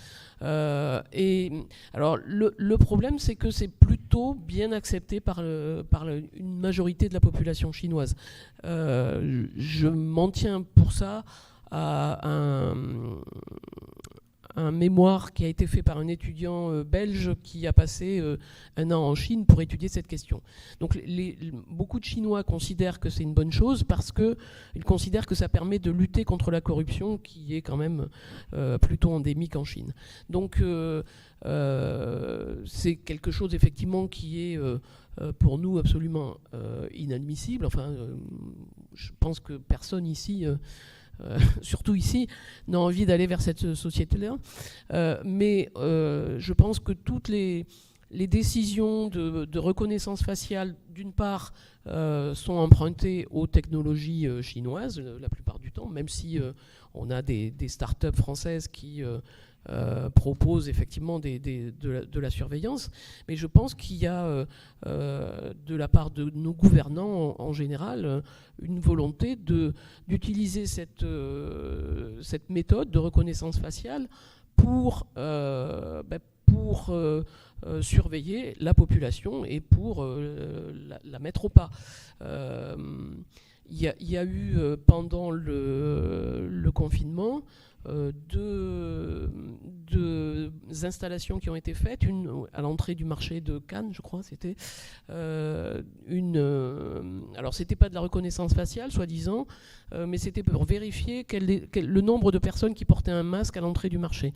Et alors le problème, c'est que c'est plutôt bien accepté par une majorité de la population chinoise. Je m'en tiens pour ça à un mémoire qui a été fait par un étudiant belge qui a passé un an en Chine pour étudier cette question. Donc beaucoup de Chinois considèrent que c'est une bonne chose parce qu'ils considèrent que ça permet de lutter contre la corruption qui est quand même plutôt endémique en Chine. Donc c'est quelque chose effectivement qui est pour nous absolument inadmissible. Enfin, je pense que personne ici... surtout ici, n'a envie d'aller vers cette société-là. Mais je pense que toutes les décisions de reconnaissance faciale, d'une part, sont empruntées aux technologies chinoises, la plupart du temps, même si on a des start-up françaises qui propose effectivement de la surveillance, mais je pense qu'il y a de la part de nos gouvernants en général une volonté d'utiliser cette méthode de reconnaissance faciale pour surveiller la population et pour la mettre au pas. Il y a eu pendant le confinement deux installations qui ont été faites, une à l'entrée du marché de Cannes, je crois, c'était alors c'était pas de la reconnaissance faciale, soi-disant, mais c'était pour vérifier le nombre de personnes qui portaient un masque à l'entrée du marché.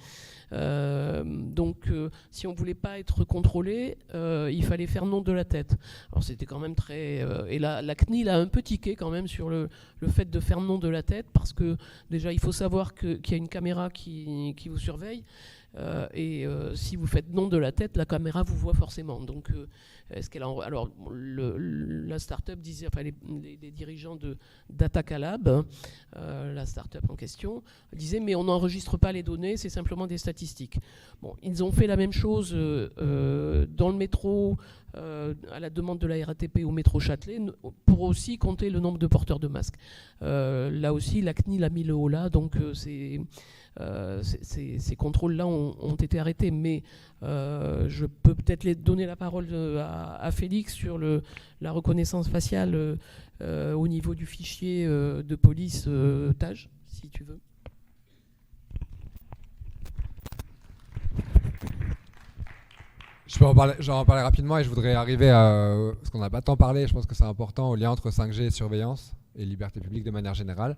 Donc, si on voulait pas être contrôlé, il fallait faire nom de la tête. Alors, c'était quand même très... et la CNIL a un peu tiqué quand même sur le fait de faire nom de la tête, parce que déjà, il faut savoir qu'il y a une caméra qui vous surveille, et si vous faites nom de la tête, la caméra vous voit forcément. Donc, alors, la start-up disait, enfin, les dirigeants de Datacalab, la start-up en question, disaient mais on n'enregistre pas les données, c'est simplement des statistiques. Bon, ils ont fait la même chose dans le métro, à la demande de la RATP au métro Châtelet, pour aussi compter le nombre de porteurs de masques. Là aussi, la CNIL a mis le haut là, donc ces contrôles-là ont été arrêtés, mais je peux peut-être donner la parole à Félix sur la reconnaissance faciale au niveau du fichier de police TAJ, si tu veux. J'en parler rapidement, et je voudrais arriver à ce qu'on n'a pas tant parlé, je pense que c'est important, au lien entre 5G et surveillance et liberté publique de manière générale.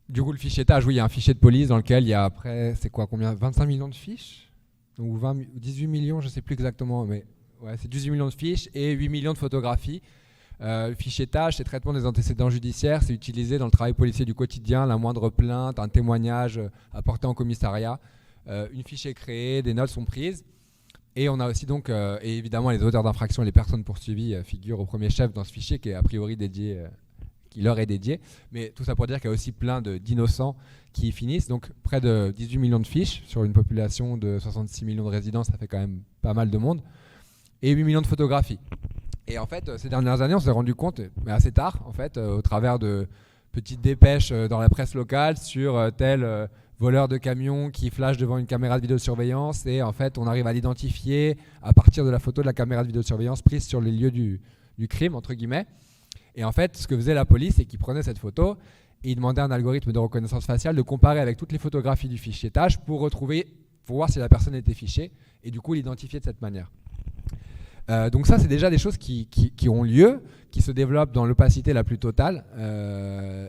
Du coup, le fichier TAJ, oui, il y a un fichier de police dans lequel il y a après, c'est quoi, combien, 25 millions de fiches, ou 18 millions, je ne sais plus exactement, mais ouais, c'est 18 millions de fiches et 8 millions de photographies. Le fichier TAJ, c'est traitement des antécédents judiciaires, c'est utilisé dans le travail policier du quotidien, la moindre plainte, un témoignage apporté en commissariat. Une fiche est créée, des notes sont prises. Et on a aussi donc, et évidemment, les auteurs d'infractions et les personnes poursuivies figurent au premier chef dans ce fichier qui est a priori dédié, qui leur est dédié. Mais tout ça pour dire qu'il y a aussi plein d'innocents qui y finissent. Donc près de 18 millions de fiches sur une population de 66 millions de résidents, ça fait quand même pas mal de monde. Et 8 millions de photographies. Et en fait, ces dernières années, on s'est rendu compte, mais assez tard, en fait, au travers de petites dépêches dans la presse locale sur tel voleur de camion qui flash devant une caméra de vidéosurveillance, et en fait, on arrive à l'identifier à partir de la photo de la caméra de vidéosurveillance prise sur les lieux du crime, entre guillemets. Et en fait, ce que faisait la police, c'est qu'ils prenaient cette photo et ils demandaient à un algorithme de reconnaissance faciale de comparer avec toutes les photographies du fichier TAJ pour voir si la personne était fichée, et du coup l'identifier de cette manière. Donc ça, c'est déjà des choses qui ont lieu, qui se développent dans l'opacité la plus totale,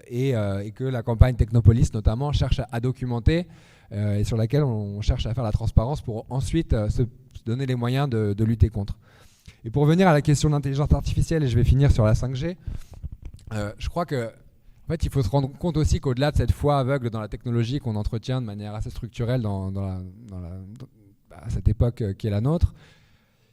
et que la campagne Technopolis notamment cherche à documenter, et sur laquelle on cherche à faire la transparence pour ensuite se donner les moyens de lutter contre. Et pour revenir à la question de l'intelligence artificielle, et je vais finir sur la 5G, je crois que en fait, il faut se rendre compte aussi qu'au-delà de cette foi aveugle dans la technologie qu'on entretient de manière assez structurelle à cette époque qui est la nôtre,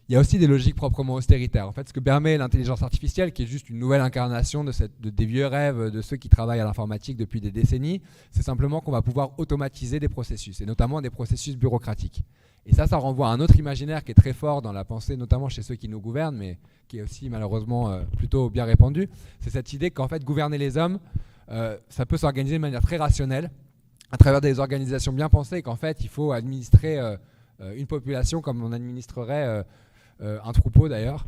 il y a aussi des logiques proprement austéritaires. En fait, ce que permet l'intelligence artificielle, qui est juste une nouvelle incarnation des vieux rêves de ceux qui travaillent à l'informatique depuis des décennies, c'est simplement qu'on va pouvoir automatiser des processus, et notamment des processus bureaucratiques. Et ça renvoie à un autre imaginaire qui est très fort dans la pensée, notamment chez ceux qui nous gouvernent, mais qui est aussi malheureusement plutôt bien répandu. C'est cette idée qu'en fait, gouverner les hommes, ça peut s'organiser de manière très rationnelle, à travers des organisations bien pensées, et qu'en fait, il faut administrer une population comme on administrerait un troupeau d'ailleurs.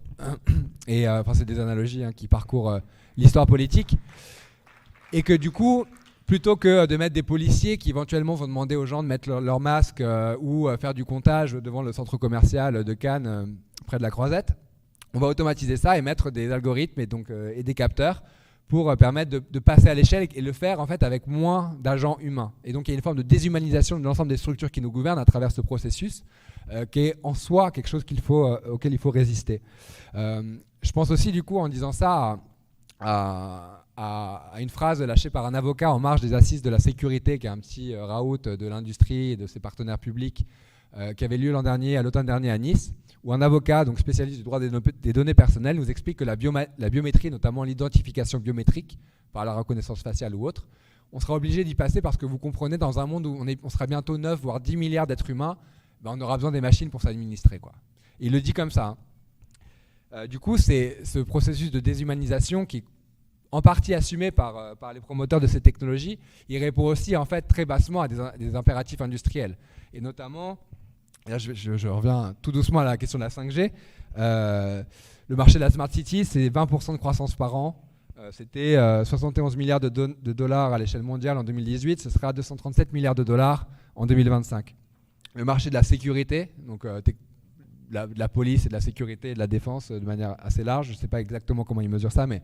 Et enfin, c'est des analogies qui parcourent l'histoire politique. Et que du coup, plutôt que de mettre des policiers qui éventuellement vont demander aux gens de mettre leur masque ou faire du comptage devant le centre commercial de Cannes près de la Croisette, on va automatiser ça et mettre des algorithmes et des capteurs pour permettre de passer à l'échelle et le faire en fait avec moins d'agents humains. Et donc il y a une forme de déshumanisation de l'ensemble des structures qui nous gouvernent à travers ce processus qui est en soi quelque chose auquel il faut résister. Je pense aussi du coup en disant ça à une phrase lâchée par un avocat en marge des assises de la sécurité, qui est un petit raout de l'industrie et de ses partenaires publics, qui avait lieu l'automne dernier à Nice, où un avocat donc spécialiste du droit des données personnelles nous explique que la biométrie, notamment l'identification biométrique par la reconnaissance faciale ou autre, on sera obligé d'y passer parce que vous comprenez, dans un monde où on sera bientôt 9, voire 10 milliards d'êtres humains, ben on aura besoin des machines pour s'administrer, quoi. Et il le dit comme ça. Du coup, c'est ce processus de déshumanisation qui est en partie assumé par les promoteurs de ces technologies. Il répond aussi en fait très bassement à des impératifs industriels. Et notamment, là je reviens tout doucement à la question de la 5G, le marché de la Smart City, c'est 20% de croissance par an. C'était 71 milliards de dollars à l'échelle mondiale en 2018, ce sera 237 milliards de dollars en 2025. Le marché de la sécurité, donc de la police et de la sécurité et de la défense de manière assez large, je ne sais pas exactement comment ils mesurent ça, mais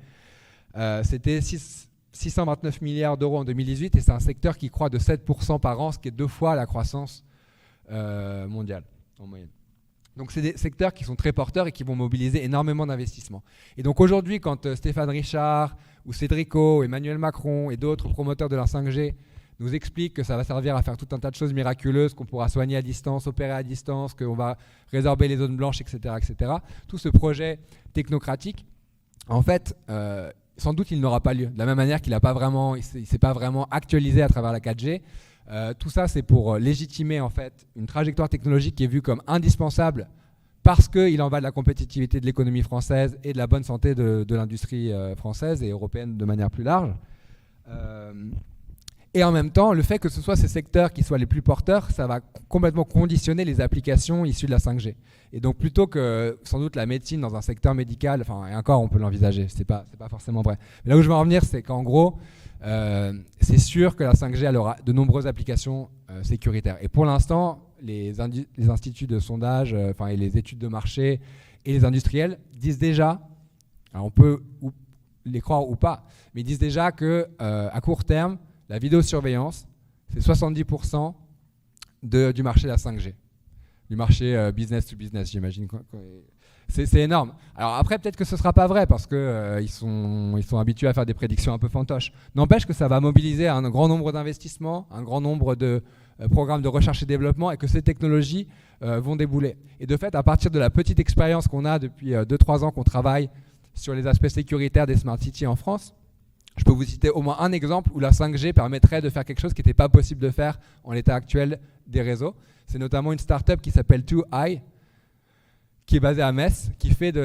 c'était 629 milliards d'euros en 2018 et c'est un secteur qui croît de 7% par an, ce qui est 2 fois la croissance mondiale en moyenne. Donc c'est des secteurs qui sont très porteurs et qui vont mobiliser énormément d'investissements. Et donc aujourd'hui, quand Stéphane Richard ou Cédrico, Emmanuel Macron et d'autres promoteurs de la 5G nous expliquent que ça va servir à faire tout un tas de choses miraculeuses, qu'on pourra soigner à distance, opérer à distance, qu'on va résorber les zones blanches, etc., etc., tout ce projet technocratique, en fait, sans doute il n'aura pas lieu. De la même manière qu'il ne s'est pas vraiment actualisé à travers la 4G. Tout ça, c'est pour légitimer en fait une trajectoire technologique qui est vue comme indispensable parce qu'il en va de la compétitivité de l'économie française et de la bonne santé de l'industrie française et européenne de manière plus large. Et en même temps, le fait que ce soit ces secteurs qui soient les plus porteurs, ça va complètement conditionner les applications issues de la 5G. Et donc plutôt que sans doute la médecine dans un secteur médical, enfin et encore on peut l'envisager, c'est pas forcément vrai. Mais là où je veux en venir, c'est qu'en gros, c'est sûr que la 5G elle aura de nombreuses applications sécuritaires. Et pour l'instant, les instituts de sondage, et les études de marché et les industriels disent déjà, alors on peut les croire ou pas, mais ils disent déjà que à court terme, la vidéosurveillance, c'est 70% du marché de la 5G, du marché business to business, j'imagine. C'est énorme. Alors après, peut-être que ce ne sera pas vrai parce qu'ils sont habitués à faire des prédictions un peu fantoches. N'empêche que ça va mobiliser un grand nombre d'investissements, un grand nombre de programmes de recherche et développement et que ces technologies vont débouler. Et de fait, à partir de la petite expérience qu'on a depuis 2-3 ans qu'on travaille sur les aspects sécuritaires des Smart Cities en France, je peux vous citer au moins un exemple où la 5G permettrait de faire quelque chose qui n'était pas possible de faire en l'état actuel des réseaux. C'est notamment une start-up qui s'appelle 2Eye, qui est basée à Metz, qui fait de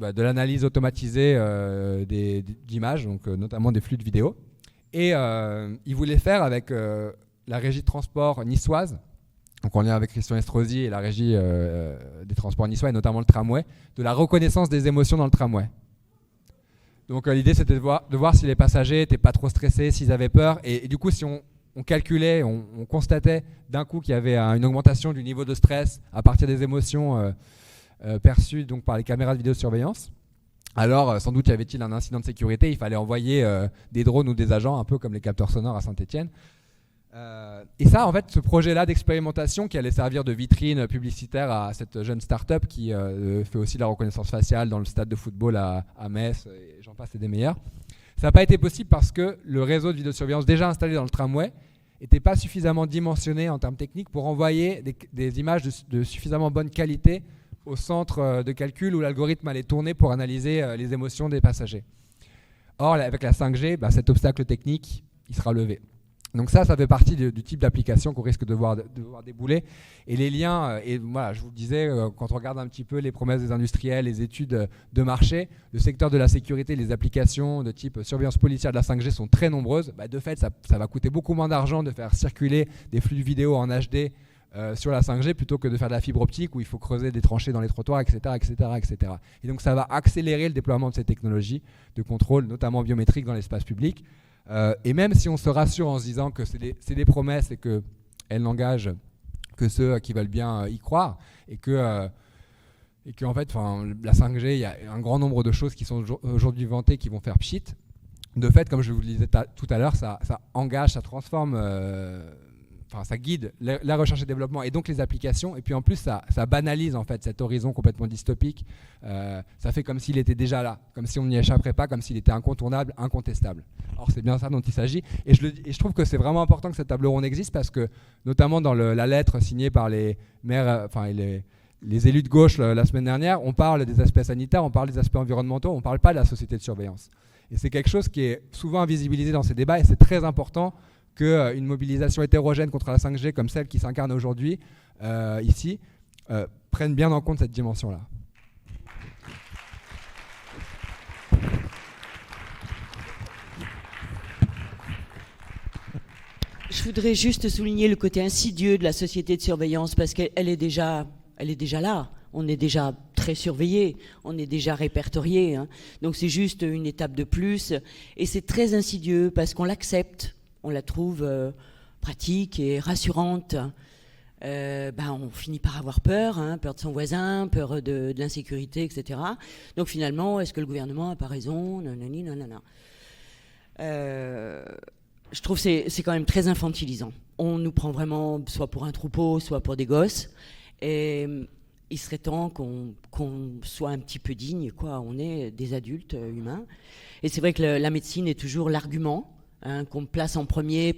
l'analyse automatisée d'images, donc notamment des flux de vidéos. Et ils voulaient faire avec la régie de transport niçoise, donc en lien avec Christian Estrosi et la régie des transports niçois, et notamment le tramway, de la reconnaissance des émotions dans le tramway. Donc l'idée c'était de voir si les passagers n'étaient pas trop stressés, s'ils avaient peur. Et du coup, si on calculait, on constatait d'un coup qu'il y avait une augmentation du niveau de stress à partir des émotions perçues donc, par les caméras de vidéosurveillance, alors sans doute y avait-il un incident de sécurité, il fallait envoyer des drones ou des agents, un peu comme les capteurs sonores à Saint-Étienne. Et ça, en fait, ce projet-là d'expérimentation qui allait servir de vitrine publicitaire à cette jeune start-up qui fait aussi la reconnaissance faciale dans le stade de football à Metz, et j'en passe, et des meilleurs. Ça n'a pas été possible parce que le réseau de vidéosurveillance déjà installé dans le tramway n'était pas suffisamment dimensionné en termes techniques pour envoyer des images de suffisamment bonne qualité au centre de calcul où l'algorithme allait tourner pour analyser les émotions des passagers. Or, avec la 5G, cet obstacle technique, il sera levé. Donc ça fait partie du type d'application qu'on risque de voir débouler. Et les liens, et voilà, je vous le disais, quand on regarde un petit peu les promesses des industriels, les études de marché, le secteur de la sécurité, les applications de type surveillance policière de la 5G sont très nombreuses. De fait, ça va coûter beaucoup moins d'argent de faire circuler des flux de vidéos en HD sur la 5G plutôt que de faire de la fibre optique où il faut creuser des tranchées dans les trottoirs, etc., etc., etc. Et donc ça va accélérer le déploiement de ces technologies de contrôle, notamment biométrique dans l'espace public. Et même si on se rassure en se disant que c'est des promesses et qu'elles n'engagent que ceux qui veulent bien y croire et qu'en fait, la 5G, il y a un grand nombre de choses qui sont aujourd'hui vantées qui vont faire pchit. De fait, comme je vous le disais tout à l'heure, ça engage, ça transforme, ça guide la recherche et développement et donc les applications. Et puis en plus, ça banalise en fait cet horizon complètement dystopique. Ça fait comme s'il était déjà là, comme si on n'y échapperait pas, comme s'il était incontournable, incontestable. Or, c'est bien ça dont il s'agit. Et je trouve que c'est vraiment important que cette table ronde existe parce que, notamment dans la lettre signée par les maires, les élus de gauche la semaine dernière, on parle des aspects sanitaires, on parle des aspects environnementaux, on ne parle pas de la société de surveillance. Et c'est quelque chose qui est souvent invisibilisé dans ces débats, et c'est très important qu'une mobilisation hétérogène contre la 5G comme celle qui s'incarne aujourd'hui ici prenne bien en compte cette dimension-là. Je voudrais juste souligner le côté insidieux de la société de surveillance, parce qu'elle est déjà là. On est déjà très surveillé, on est déjà répertorié, hein. Donc c'est juste une étape de plus. Et c'est très insidieux parce qu'on l'accepte, on la trouve pratique et rassurante. On finit par avoir peur, hein, peur de son voisin, peur de l'insécurité, etc. Donc finalement, est-ce que le gouvernement n'a pas raison? Nanani, nanana. Je trouve que c'est quand même très infantilisant. On nous prend vraiment soit pour un troupeau, soit pour des gosses. Et il serait temps qu'on soit un petit peu digne, quoi. On est des adultes humains. Et c'est vrai que la médecine est toujours l'argument, hein, qu'on place en premier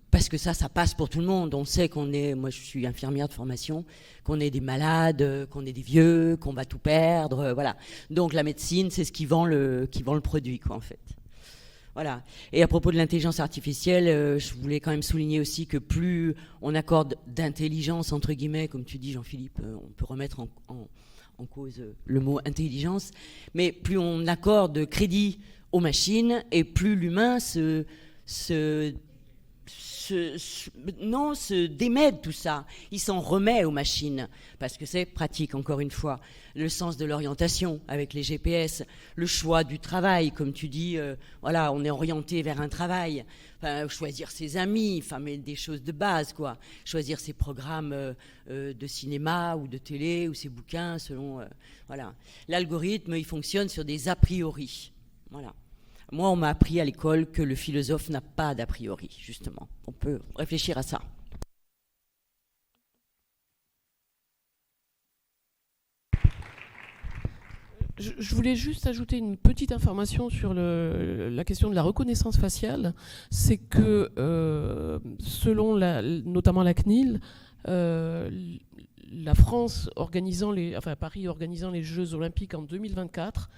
parce que ça passe pour tout le monde. On sait moi je suis infirmière de formation, qu'on est des malades, qu'on est des vieux, qu'on va tout perdre, voilà. Donc la médecine, c'est ce qui vend le produit, quoi, en fait. Voilà. Et à propos de l'intelligence artificielle, je voulais quand même souligner aussi que plus on accorde d'intelligence, entre guillemets, comme tu dis Jean-Philippe, on peut remettre en cause le mot intelligence, mais plus on accorde crédit aux machines et plus l'humain se démet de tout ça. Il s'en remet aux machines parce que c'est pratique, encore une fois. Le sens de l'orientation avec les GPS, le choix du travail, comme tu dis, voilà, on est orienté vers un travail. Enfin, choisir ses amis, enfin, mais des choses de base, quoi. Choisir ses programmes de cinéma ou de télé ou ses bouquins selon, voilà. L'algorithme, il fonctionne sur des a priori, voilà. Moi, on m'a appris à l'école que le philosophe n'a pas d'a priori, justement. On peut réfléchir à ça. Je voulais juste ajouter une petite information sur la question de la reconnaissance faciale. C'est que, selon notamment la CNIL, la France Paris organisant les Jeux Olympiques en 2024,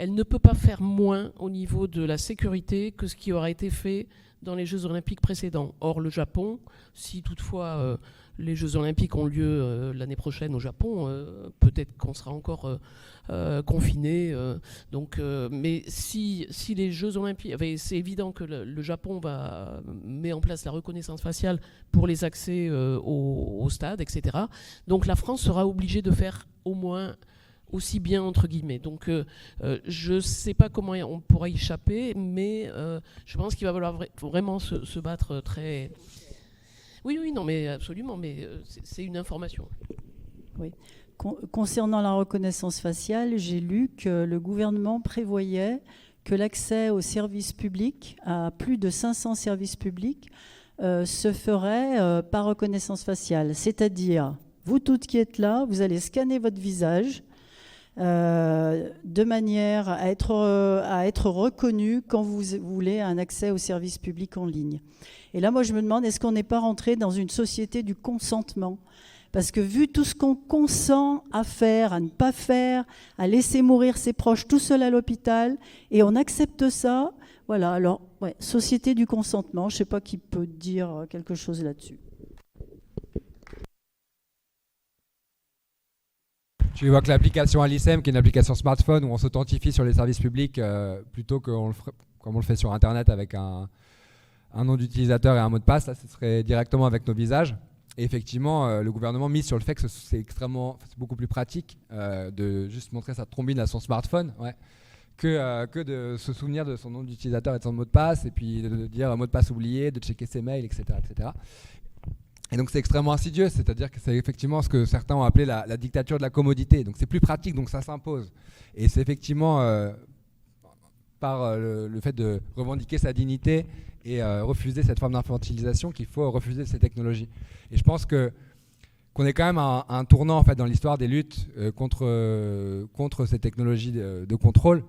elle ne peut pas faire moins au niveau de la sécurité que ce qui aura été fait dans les Jeux Olympiques précédents. Or, le Japon, si toutefois les Jeux Olympiques ont lieu l'année prochaine au Japon, peut-être qu'on sera encore confiné. Mais si les Jeux Olympiques... c'est évident que le Japon met en place la reconnaissance faciale pour les accès au stade, etc. Donc la France sera obligée de faire au moins aussi bien, entre guillemets. Donc je ne sais pas comment on pourra y échapper, mais je pense qu'il va falloir vraiment se battre très... Oui, non, mais absolument, mais c'est une information. Oui. Concernant la reconnaissance faciale, j'ai lu que le gouvernement prévoyait que l'accès aux services publics, à plus de 500 services publics, se ferait par reconnaissance faciale. C'est-à-dire, vous toutes qui êtes là, vous allez scanner votre visage de manière à être reconnu quand vous voulez un accès aux services publics en ligne. Et là, moi, je me demande, est-ce qu'on n'est pas rentré dans une société du consentement ? Parce que vu tout ce qu'on consent à faire, à ne pas faire, à laisser mourir ses proches tout seul à l'hôpital, et on accepte ça, voilà, alors, ouais, société du consentement, je ne sais pas qui peut dire quelque chose là-dessus. Tu évoques l'application Alicem, qui est une application smartphone où on s'authentifie sur les services publics plutôt que comme on le fait sur Internet avec un nom d'utilisateur et un mot de passe. Là, ce serait directement avec nos visages. Et effectivement, le gouvernement mise sur le fait que c'est beaucoup plus pratique de juste montrer sa trombine à son smartphone, ouais, que de se souvenir de son nom d'utilisateur et de son mot de passe, et puis de dire un mot de passe oublié, de checker ses mails, etc., etc. Et donc c'est extrêmement insidieux, c'est-à-dire que c'est effectivement ce que certains ont appelé la dictature de la commodité. Donc c'est plus pratique, donc ça s'impose. Et c'est effectivement par le fait de revendiquer sa dignité et refuser cette forme d'infantilisation qu'il faut refuser ces technologies. Et je pense qu'on est quand même à un tournant en fait, dans l'histoire des luttes contre ces technologies de contrôle.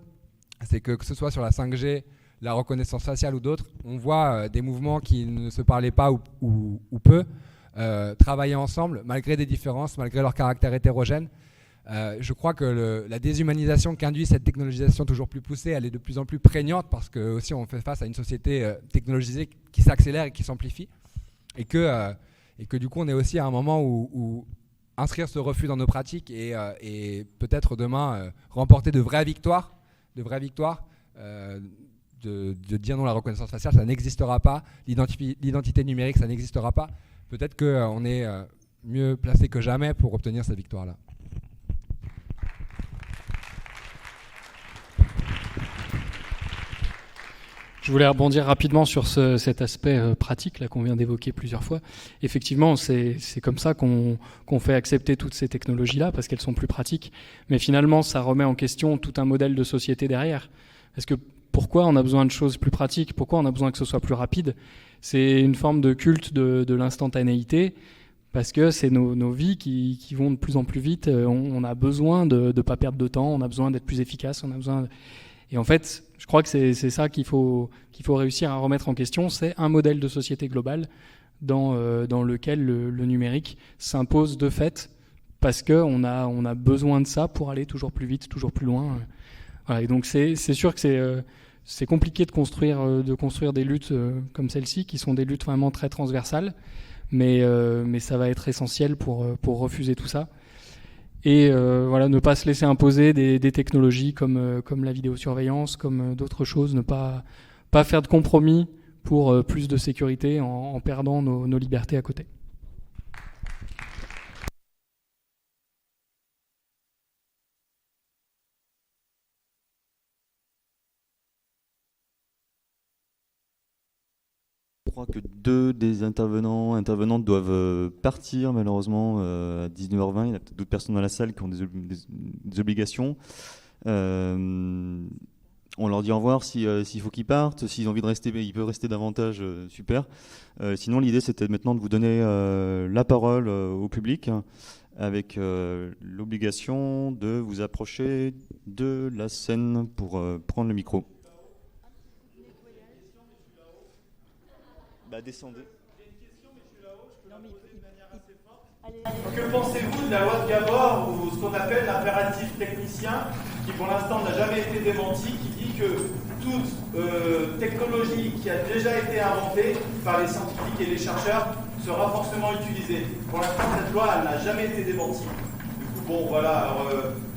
C'est que ce soit sur la 5G, la reconnaissance faciale ou d'autres, on voit des mouvements qui ne se parlaient pas ou peu travailler ensemble, malgré des différences, malgré leur caractère hétérogène, Je crois que la déshumanisation qu'induit cette technologisation toujours plus poussée, elle est de plus en plus prégnante parce que aussi on fait face à une société technologisée qui s'accélère et qui s'amplifie, et que du coup on est aussi à un moment où inscrire ce refus dans nos pratiques et peut-être demain remporter de vraies victoires, de dire non, la reconnaissance faciale, ça n'existera pas, l'identité numérique, ça n'existera pas. Peut-être qu'on est mieux placé que jamais pour obtenir cette victoire-là. Je voulais rebondir rapidement sur cet aspect pratique là qu'on vient d'évoquer plusieurs fois. Effectivement, c'est comme ça qu'on fait accepter toutes ces technologies-là, parce qu'elles sont plus pratiques. Mais finalement, ça remet en question tout un modèle de société derrière. Parce que pourquoi on a besoin de choses plus pratiques ? Pourquoi on a besoin que ce soit plus rapide ? C'est une forme de culte de l'instantanéité, parce que c'est nos vies qui vont de plus en plus vite. On a besoin de ne pas perdre de temps, on a besoin d'être plus efficace, on a besoin Et en fait, je crois que c'est ça qu'il faut réussir à remettre en question. C'est un modèle de société globale dans lequel le numérique s'impose de fait, parce qu'on a besoin de ça pour aller toujours plus vite, toujours plus loin. Voilà, et donc c'est sûr que c'est compliqué de construire des luttes comme celle-ci, qui sont des luttes vraiment très transversales, mais ça va être essentiel pour refuser tout ça. Et voilà, ne pas se laisser imposer des technologies comme la vidéosurveillance, comme d'autres choses, ne pas faire de compromis pour plus de sécurité en perdant nos libertés à côté. Je crois que deux des intervenantes doivent partir malheureusement à 19h20. Il y a peut-être d'autres personnes dans la salle qui ont des obligations. On leur dit au revoir s'il faut qu'ils partent. S'ils ont envie de rester, ils peuvent rester davantage, super. Sinon, l'idée, c'était maintenant de vous donner la parole au public, avec l'obligation de vous approcher de la scène pour prendre le micro. Descendez. Que pensez-vous de la loi de Gabor, ou ce qu'on appelle l'impératif technicien, qui pour l'instant n'a jamais été démenti, qui dit que toute technologie qui a déjà été inventée par les scientifiques et les chercheurs sera forcément utilisée. Pour l'instant, cette loi, elle n'a jamais été démentie. Du coup, bon, voilà. Alors,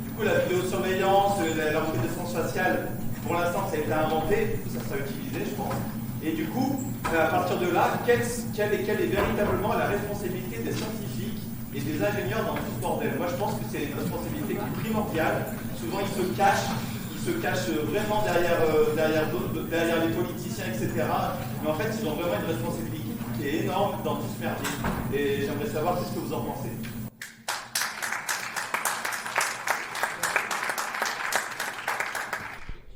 du coup, la vidéosurveillance, la reconnaissance faciale, pour l'instant, ça a été inventé. Ça sera utilisé, je pense. Et du coup, à partir de là, quelle est véritablement la responsabilité des scientifiques et des ingénieurs dans tout ce bordel ? Moi, je pense que c'est une responsabilité qui est primordiale. Souvent, ils se cachent vraiment derrière les politiciens, etc. Mais en fait, ils ont vraiment une responsabilité qui est énorme dans tout ce merdier. Et j'aimerais savoir ce que vous en pensez.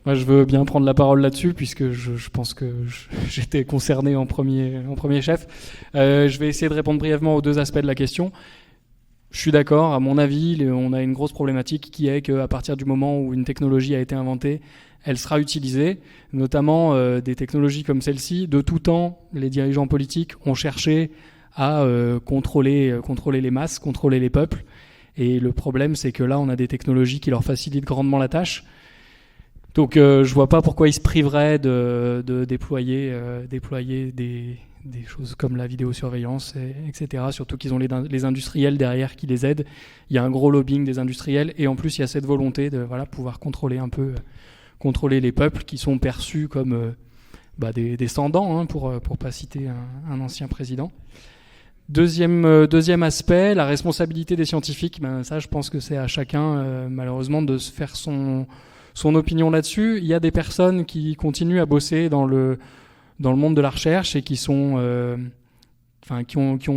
Moi, je veux bien prendre la parole là-dessus, puisque je pense que j'étais concerné en premier chef. Je vais essayer de répondre brièvement aux deux aspects de la question. Je suis d'accord, à mon avis, on a une grosse problématique qui est qu'à partir du moment où une technologie a été inventée, elle sera utilisée, notamment des technologies comme celle-ci. De tout temps, les dirigeants politiques ont cherché à contrôler les masses, contrôler les peuples. Et le problème, c'est que là, on a des technologies qui leur facilitent grandement la tâche. Donc je vois pas pourquoi ils se priveraient de déployer des choses comme la vidéosurveillance, etc. Surtout qu'ils ont les industriels derrière qui les aident. Il y a un gros lobbying des industriels, et en plus il y a cette volonté de pouvoir contrôler les peuples qui sont perçus comme des descendants, pour pas citer un ancien président. Deuxième aspect, la responsabilité des scientifiques. Ça, je pense que c'est à chacun malheureusement de se faire son opinion là-dessus. Il y a des personnes qui continuent à bosser dans le monde de la recherche et qui ont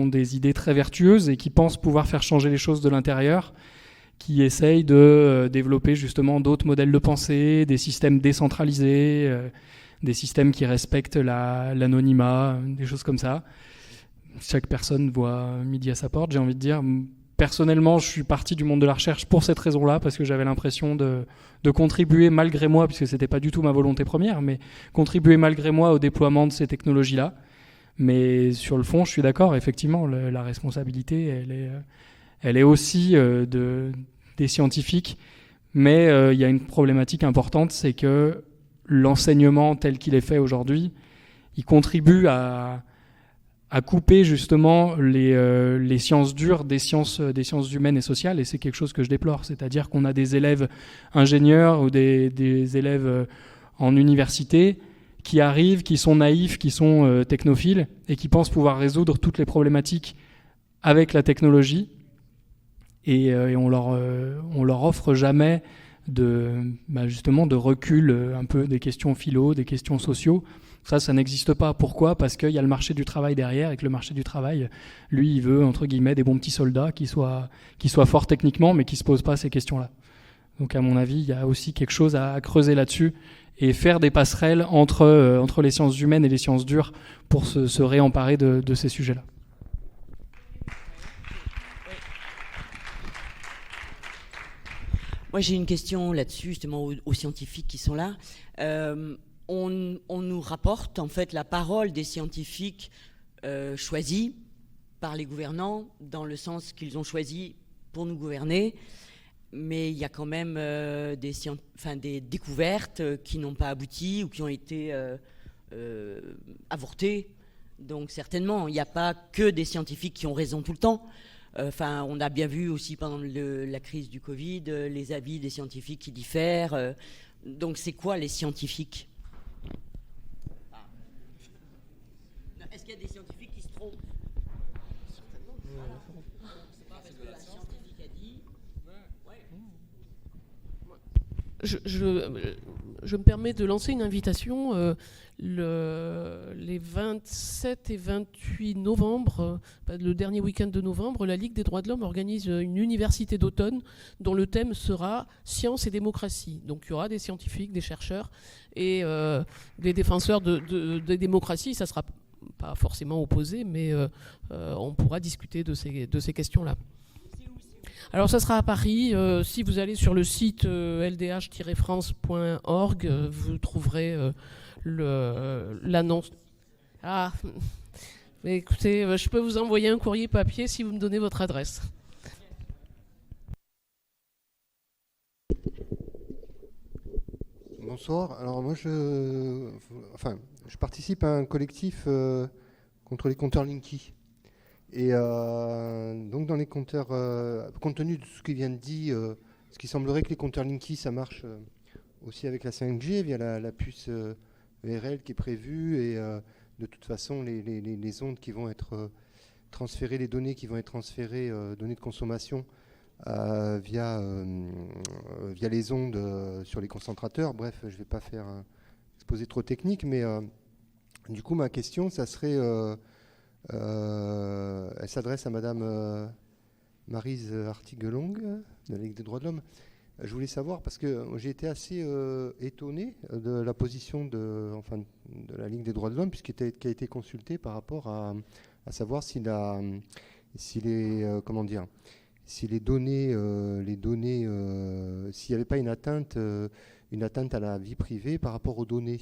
des idées très vertueuses et qui pensent pouvoir faire changer les choses de l'intérieur, qui essayent de développer justement d'autres modèles de pensée, des systèmes décentralisés, des systèmes qui respectent l'anonymat, des choses comme ça. Chaque personne voit midi à sa porte, j'ai envie de dire. Personnellement, je suis parti du monde de la recherche pour cette raison-là, parce que j'avais l'impression de contribuer malgré moi, puisque c'était pas du tout ma volonté première, mais contribuer malgré moi au déploiement de ces technologies-là. Mais sur le fond, je suis d'accord, effectivement, la responsabilité, elle est aussi des scientifiques, mais il y a une problématique importante, c'est que l'enseignement tel qu'il est fait aujourd'hui, il contribue à couper justement les sciences dures des sciences humaines et sociales, et c'est quelque chose que je déplore. C'est-à-dire qu'on a des élèves ingénieurs ou des élèves en université qui arrivent, qui sont naïfs, qui sont technophiles, et qui pensent pouvoir résoudre toutes les problématiques avec la technologie, et on leur offre jamais justement de recul un peu des questions philo, des questions sociaux. Ça n'existe pas. Pourquoi ? Parce qu'il y a le marché du travail derrière, et que le marché du travail, lui, il veut, entre guillemets, des bons petits soldats qui soient forts techniquement, mais qui ne se posent pas ces questions-là. Donc, à mon avis, il y a aussi quelque chose à creuser là-dessus, et faire des passerelles entre les sciences humaines et les sciences dures pour se réemparer de ces sujets-là. Moi, j'ai une question là-dessus, justement, aux scientifiques qui sont là. On nous rapporte, en fait, la parole des scientifiques choisis par les gouvernants, dans le sens qu'ils ont choisi pour nous gouverner. Mais il y a quand même des découvertes qui n'ont pas abouti ou qui ont été avortées. Donc, certainement, il n'y a pas que des scientifiques qui ont raison tout le temps. On a bien vu aussi pendant la crise du Covid les avis des scientifiques qui diffèrent. Donc c'est quoi les scientifiques ? Est-ce qu'il y a des scientifiques qui se trompent ? Certainement. C'est pas parce que la scientifique a dit. Je me permets de lancer une invitation. Les 27 et 28 novembre, le dernier week-end de novembre, la Ligue des droits de l'homme organise une université d'automne dont le thème sera science et démocratie. Donc il y aura des scientifiques, des chercheurs et des défenseurs des démocraties. Ça ne sera pas forcément opposé, mais on pourra discuter de ces questions-là. Alors ça sera à Paris. Si vous allez sur le site ldh-france.org, vous trouverez l'annonce. Ah, mais écoutez, je peux vous envoyer un courrier papier si vous me donnez votre adresse. Bonsoir. Alors moi, je participe à un collectif contre les compteurs Linky. Et donc dans les compteurs, compte tenu de ce qui vient de dire, ce qui semblerait que les compteurs Linky, ça marche aussi avec la 5G via la puce VRL qui est prévue, et de toute façon les ondes qui vont être transférées, les données qui vont être transférées, données de consommation via les ondes sur les concentrateurs. Bref, je ne vais pas faire exposer trop technique, mais du coup ma question, ça serait... elle s'adresse à Madame Maryse Artiguelong de la Ligue des droits de l'homme. Je voulais savoir, parce que j'ai été assez étonné de la position de la Ligue des droits de l'homme, qui a été consultée par rapport à savoir s'il n'y avait pas une atteinte à la vie privée par rapport aux données.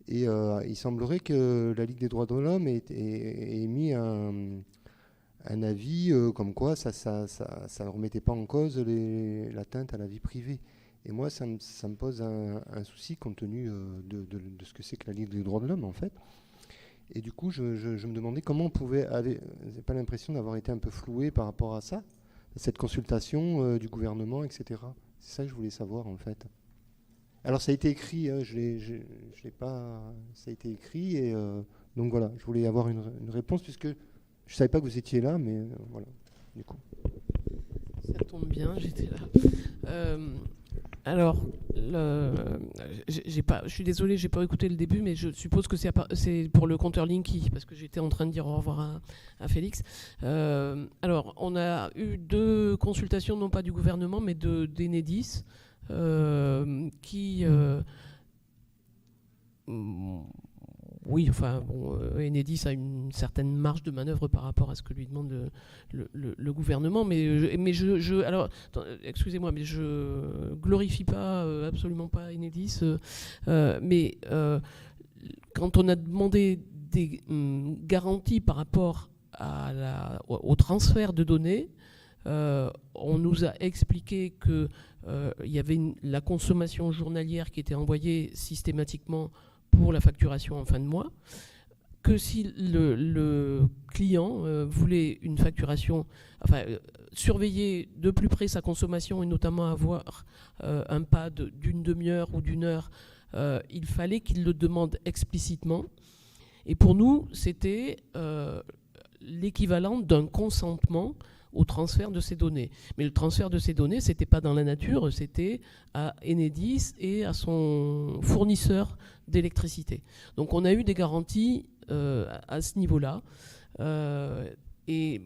Et il semblerait que la Ligue des droits de l'homme ait émis un avis comme quoi ça ne remettait pas en cause l'atteinte à la vie privée. Et moi, ça me pose un souci compte tenu de ce que c'est que la Ligue des droits de l'homme, en fait. Et du coup, je me demandais comment on pouvait aller... J'ai pas l'impression d'avoir été un peu floué par rapport à ça, à cette consultation du gouvernement, etc. C'est ça que je voulais savoir, en fait. Alors ça a été écrit, hein, je l'ai pas, ça a été écrit, et donc voilà, je voulais avoir une réponse puisque je savais pas que vous étiez là, mais voilà, du coup. Ça tombe bien, j'étais là. Alors, je suis désolé, j'ai pas écouté le début, mais je suppose que c'est pour le compteur Linky, parce que j'étais en train de dire au revoir à Félix. Alors, on a eu 2 consultations, non pas du gouvernement, mais d'Enedis. Enedis a une certaine marge de manœuvre par rapport à ce que lui demande le gouvernement, mais alors, excusez-moi, mais je glorifie pas, absolument pas Enedis, mais quand on a demandé des garanties par rapport au transfert de données, On nous a expliqué que il y avait la consommation journalière qui était envoyée systématiquement pour la facturation en fin de mois, que si le client voulait une facturation, surveiller de plus près sa consommation et notamment avoir un pad d'une demi-heure ou d'une heure, il fallait qu'il le demande explicitement. Et pour nous, c'était l'équivalent d'un consentement au transfert de ces données. Mais le transfert de ces données, ce n'était pas dans la nature, c'était à Enedis et à son fournisseur d'électricité. Donc on a eu des garanties à ce niveau-là. Et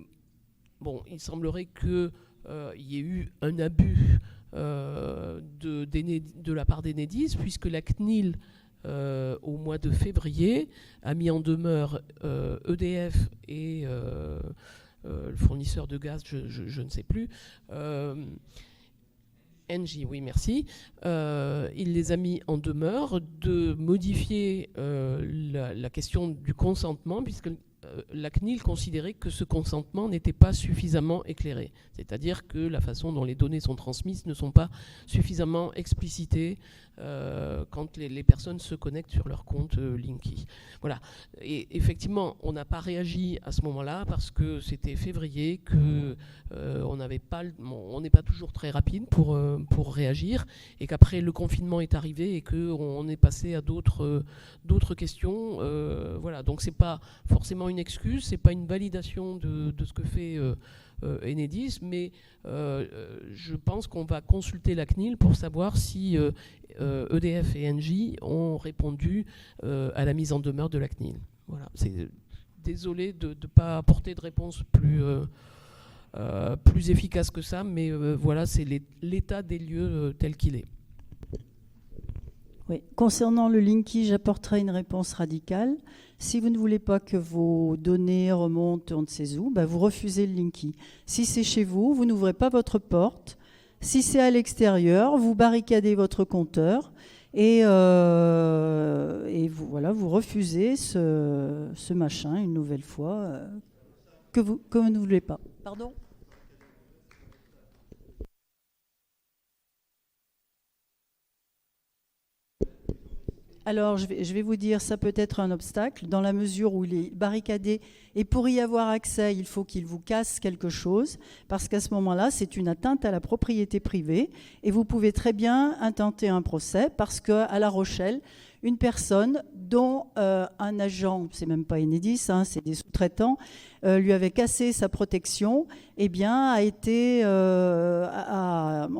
bon, il semblerait qu'il y ait eu un abus de la part d'Enedis, puisque la CNIL, au mois de février, a mis en demeure EDF et le fournisseur de gaz, je ne sais plus, Engie, oui, merci. Il les a mis en demeure de modifier la question du consentement, puisque la CNIL considérait que ce consentement n'était pas suffisamment éclairé. C'est-à-dire que la façon dont les données sont transmises ne sont pas suffisamment explicitées quand les personnes se connectent sur leur compte Linky. Voilà. Et effectivement, on n'a pas réagi à ce moment-là parce que c'était février, que on n'est pas toujours très rapide pour réagir, et qu'après le confinement est arrivé et qu'on est passé à d'autres questions. Voilà. Donc c'est pas forcément une excuse, c'est pas une validation de ce que fait Enedis, mais je pense qu'on va consulter la CNIL pour savoir si EDF et Engie ont répondu à la mise en demeure de la CNIL. Voilà. Désolé de ne pas apporter de réponse plus efficace que ça, mais voilà, c'est l'état des lieux tel qu'il est. Oui. Concernant le Linky, j'apporterai une réponse radicale. Si vous ne voulez pas que vos données remontent on ne sait où, vous refusez le Linky. Si c'est chez vous, vous n'ouvrez pas votre porte. Si c'est à l'extérieur, vous barricadez votre compteur et vous refusez ce machin une nouvelle fois que vous ne voulez pas. Pardon ? Alors, je vais vous dire, ça peut être un obstacle, dans la mesure où il est barricadé. Et pour y avoir accès, il faut qu'il vous casse quelque chose, parce qu'à ce moment-là, c'est une atteinte à la propriété privée. Et vous pouvez très bien intenter un procès, parce qu'à La Rochelle, une personne dont un agent, c'est même pas Enedis, c'est des sous-traitants, lui avait cassé sa protection, eh bien, on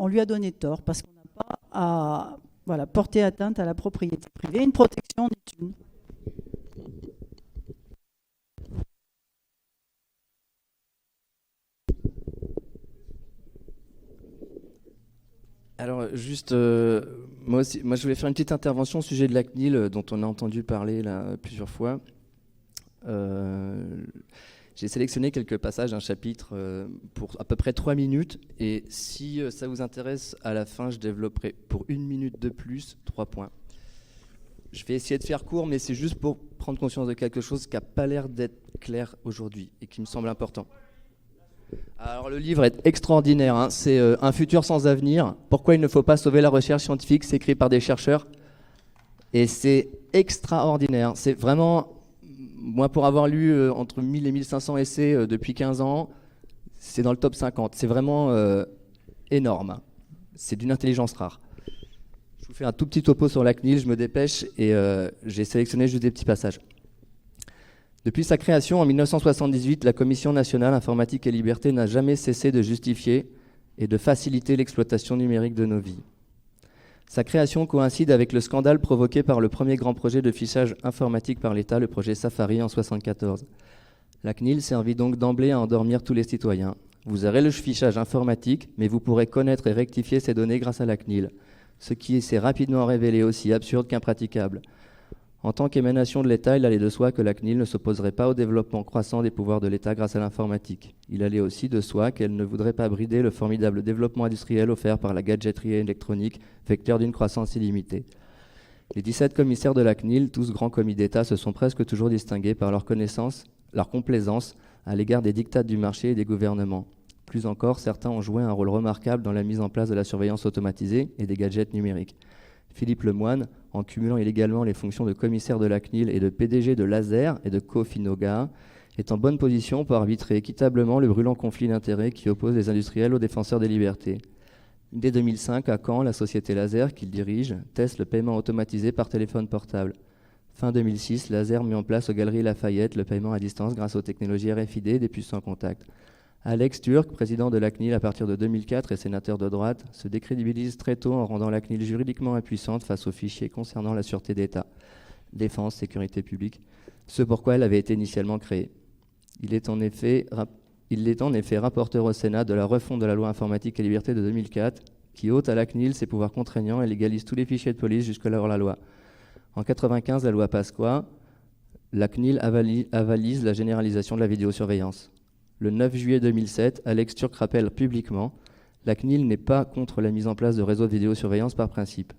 lui a donné tort, parce qu'on n'a pas à... Voilà, porter atteinte à la propriété privée. Une protection en est une. Alors, juste, moi je voulais faire une petite intervention au sujet de la CNIL, dont on a entendu parler là, plusieurs fois. J'ai sélectionné quelques passages d'un chapitre pour à peu près 3 minutes, et si ça vous intéresse, à la fin je développerai pour 1 minute de plus 3 points. Je vais essayer de faire court, mais c'est juste pour prendre conscience de quelque chose qui n'a pas l'air d'être clair aujourd'hui et qui me semble important. Alors le livre est extraordinaire, c'est Un futur sans avenir, pourquoi il ne faut pas sauver la recherche scientifique, c'est écrit par des chercheurs, et c'est extraordinaire, c'est vraiment... Moi, pour avoir lu entre 1000 et 1500 essais depuis 15 ans, c'est dans le top 50. C'est vraiment énorme. C'est d'une intelligence rare. Je vous fais un tout petit topo sur la CNIL, je me dépêche, et j'ai sélectionné juste des petits passages. Depuis sa création en 1978, la Commission nationale informatique et liberté n'a jamais cessé de justifier et de faciliter l'exploitation numérique de nos vies. Sa création coïncide avec le scandale provoqué par le premier grand projet de fichage informatique par l'État, le projet Safari en 1974. La CNIL servit donc d'emblée à endormir tous les citoyens. Vous aurez le fichage informatique, mais vous pourrez connaître et rectifier ces données grâce à la CNIL, ce qui s'est rapidement révélé aussi absurde qu'impraticable. En tant qu'émanation de l'État, il allait de soi que la CNIL ne s'opposerait pas au développement croissant des pouvoirs de l'État grâce à l'informatique. Il allait aussi de soi qu'elle ne voudrait pas brider le formidable développement industriel offert par la gadgeterie électronique, vecteur d'une croissance illimitée. Les 17 commissaires de la CNIL, tous grands commis d'État, se sont presque toujours distingués par leur connaissance, leur complaisance à l'égard des dictats du marché et des gouvernements. Plus encore, certains ont joué un rôle remarquable dans la mise en place de la surveillance automatisée et des gadgets numériques. Philippe Lemoine, en cumulant illégalement les fonctions de commissaire de la CNIL et de PDG de Laser et de Cofinoga, est en bonne position pour arbitrer équitablement le brûlant conflit d'intérêts qui oppose les industriels aux défenseurs des libertés. Dès 2005, à Caen, la société Laser, qu'il dirige, teste le paiement automatisé par téléphone portable. Fin 2006, Laser met en place aux Galeries Lafayette le paiement à distance grâce aux technologies RFID des puces sans contact. Alex Turc, président de la CNIL à partir de 2004 et sénateur de droite, se décrédibilise très tôt en rendant la CNIL juridiquement impuissante face aux fichiers concernant la sûreté d'État, défense, sécurité publique, ce pourquoi elle avait été initialement créée. Il est en effet rapporteur au Sénat de la refonte de la loi informatique et liberté de 2004, qui ôte à la CNIL ses pouvoirs contraignants et légalise tous les fichiers de police jusque-là hors la loi. En 1995, la loi Pasqua, la CNIL avalise la généralisation de la vidéosurveillance. Le 9 juillet 2007, Alex Turc rappelle publiquement « La CNIL n'est pas contre la mise en place de réseaux de vidéosurveillance par principe ».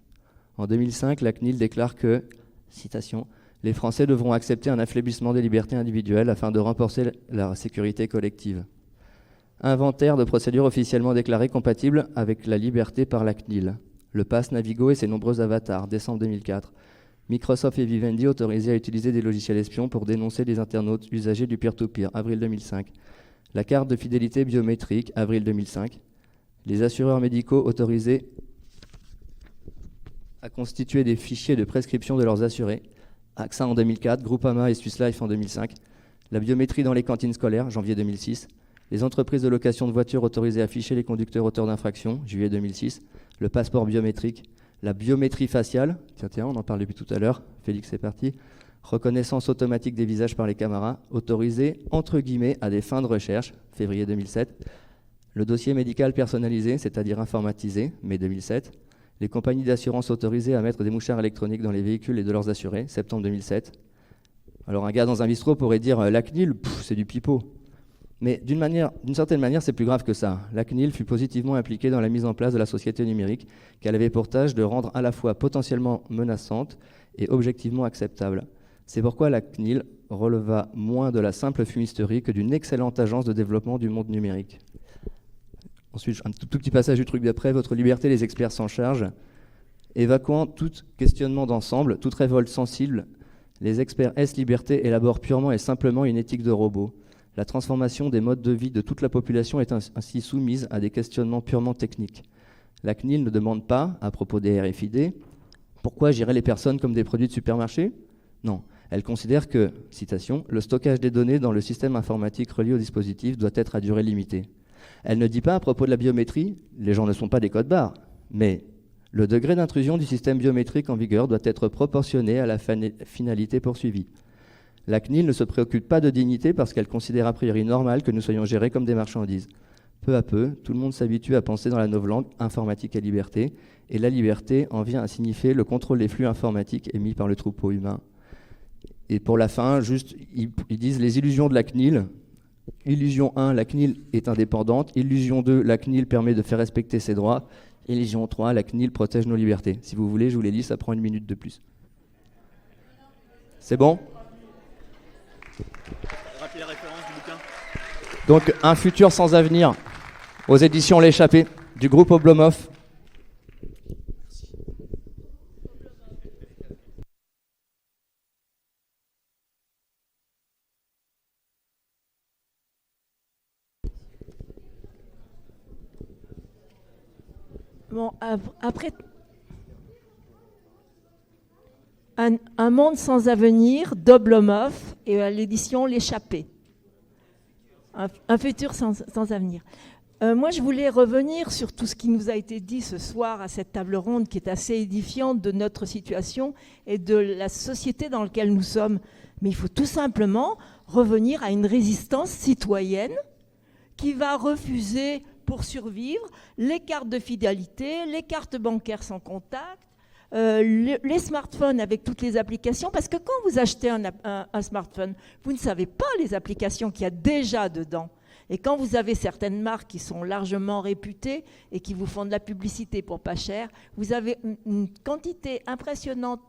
En 2005, la CNIL déclare que, citation, « Les Français devront accepter un affaiblissement des libertés individuelles afin de renforcer la sécurité collective ». Inventaire de procédures officiellement déclarées compatibles avec la liberté par la CNIL. Le Pass Navigo et ses nombreux avatars, décembre 2004. Microsoft et Vivendi autorisés à utiliser des logiciels espions pour dénoncer les internautes usagers du peer-to-peer, avril 2005. La carte de fidélité biométrique, avril 2005. Les assureurs médicaux autorisés à constituer des fichiers de prescription de leurs assurés, AXA en 2004, Groupama et Swiss Life en 2005. La biométrie dans les cantines scolaires, janvier 2006. Les entreprises de location de voitures autorisées à afficher les conducteurs auteurs d'infractions, juillet 2006. Le passeport biométrique. La biométrie faciale, tiens, on en parle depuis tout à l'heure, Félix c'est parti. Reconnaissance automatique des visages par les caméras, autorisée entre guillemets à des fins de recherche, février 2007. Le dossier médical personnalisé, c'est-à-dire informatisé, mai 2007. Les compagnies d'assurance autorisées à mettre des mouchards électroniques dans les véhicules et de leurs assurés, septembre 2007. Alors un gars dans un bistrot pourrait dire la CNIL, c'est du pipeau. Mais d'une certaine manière, c'est plus grave que ça. La CNIL fut positivement impliquée dans la mise en place de la société numérique, qu'elle avait pour tâche de rendre à la fois potentiellement menaçante et objectivement acceptable. C'est pourquoi la CNIL releva moins de la simple fumisterie que d'une excellente agence de développement du monde numérique. Ensuite, un tout petit passage du truc d'après, votre liberté, les experts s'en chargent. Évacuant tout questionnement d'ensemble, toute révolte sensible, les experts S-Liberté élaborent purement et simplement une éthique de robot. La transformation des modes de vie de toute la population est ainsi soumise à des questionnements purement techniques. La CNIL ne demande pas, à propos des RFID, pourquoi gérer les personnes comme des produits de supermarché ? Non. Elle considère que, citation, le stockage des données dans le système informatique relié au dispositif doit être à durée limitée. Elle ne dit pas à propos de la biométrie, les gens ne sont pas des codes barres, mais le degré d'intrusion du système biométrique en vigueur doit être proportionné à la finalité poursuivie. La CNIL ne se préoccupe pas de dignité parce qu'elle considère a priori normal que nous soyons gérés comme des marchandises. Peu à peu, tout le monde s'habitue à penser dans la novlangue informatique et liberté, et la liberté en vient à signifier le contrôle des flux informatiques émis par le troupeau humain. Et pour la fin, juste, ils disent les illusions de la CNIL. Illusion 1, la CNIL est indépendante. Illusion 2, la CNIL permet de faire respecter ses droits. Illusion 3, la CNIL protège nos libertés. Si vous voulez, je vous les lis, ça prend 1 minute de plus. C'est bon ? Rappelez la référence du bouquin. Donc, Un futur sans avenir, aux éditions L'Échappée, du groupe Oblomov. Bon, après un monde sans avenir d'Oblomov et à l'édition L'Échappée. Un futur sans avenir. Moi, je voulais revenir sur tout ce qui nous a été dit ce soir à cette table ronde qui est assez édifiante de notre situation et de la société dans laquelle nous sommes. Mais il faut tout simplement revenir à une résistance citoyenne qui va refuser, pour survivre, les cartes de fidélité, les cartes bancaires sans contact, les smartphones avec toutes les applications, parce que quand vous achetez un smartphone, vous ne savez pas les applications qu'il y a déjà dedans. Et quand vous avez certaines marques qui sont largement réputées et qui vous font de la publicité pour pas cher, vous avez une quantité impressionnante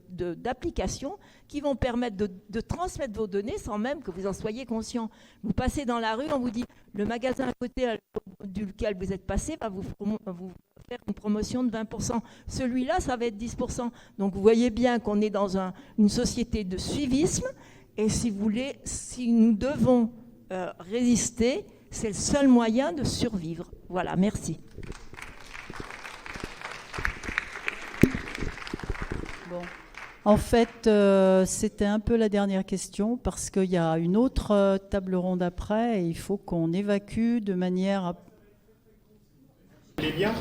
d'applications qui vont permettre de transmettre vos données sans même que vous en soyez conscient. Vous passez dans la rue, on vous dit le magasin à côté duquel vous êtes passé va vous faire une promotion de 20%. Celui-là, ça va être 10%. Donc vous voyez bien qu'on est dans une société de suivisme et si vous voulez, si nous devons résister, c'est le seul moyen de survivre. Voilà, merci. Bon. En fait, c'était un peu la dernière question parce qu'il y a une autre table ronde après et il faut qu'on évacue de manière à... Eh bien,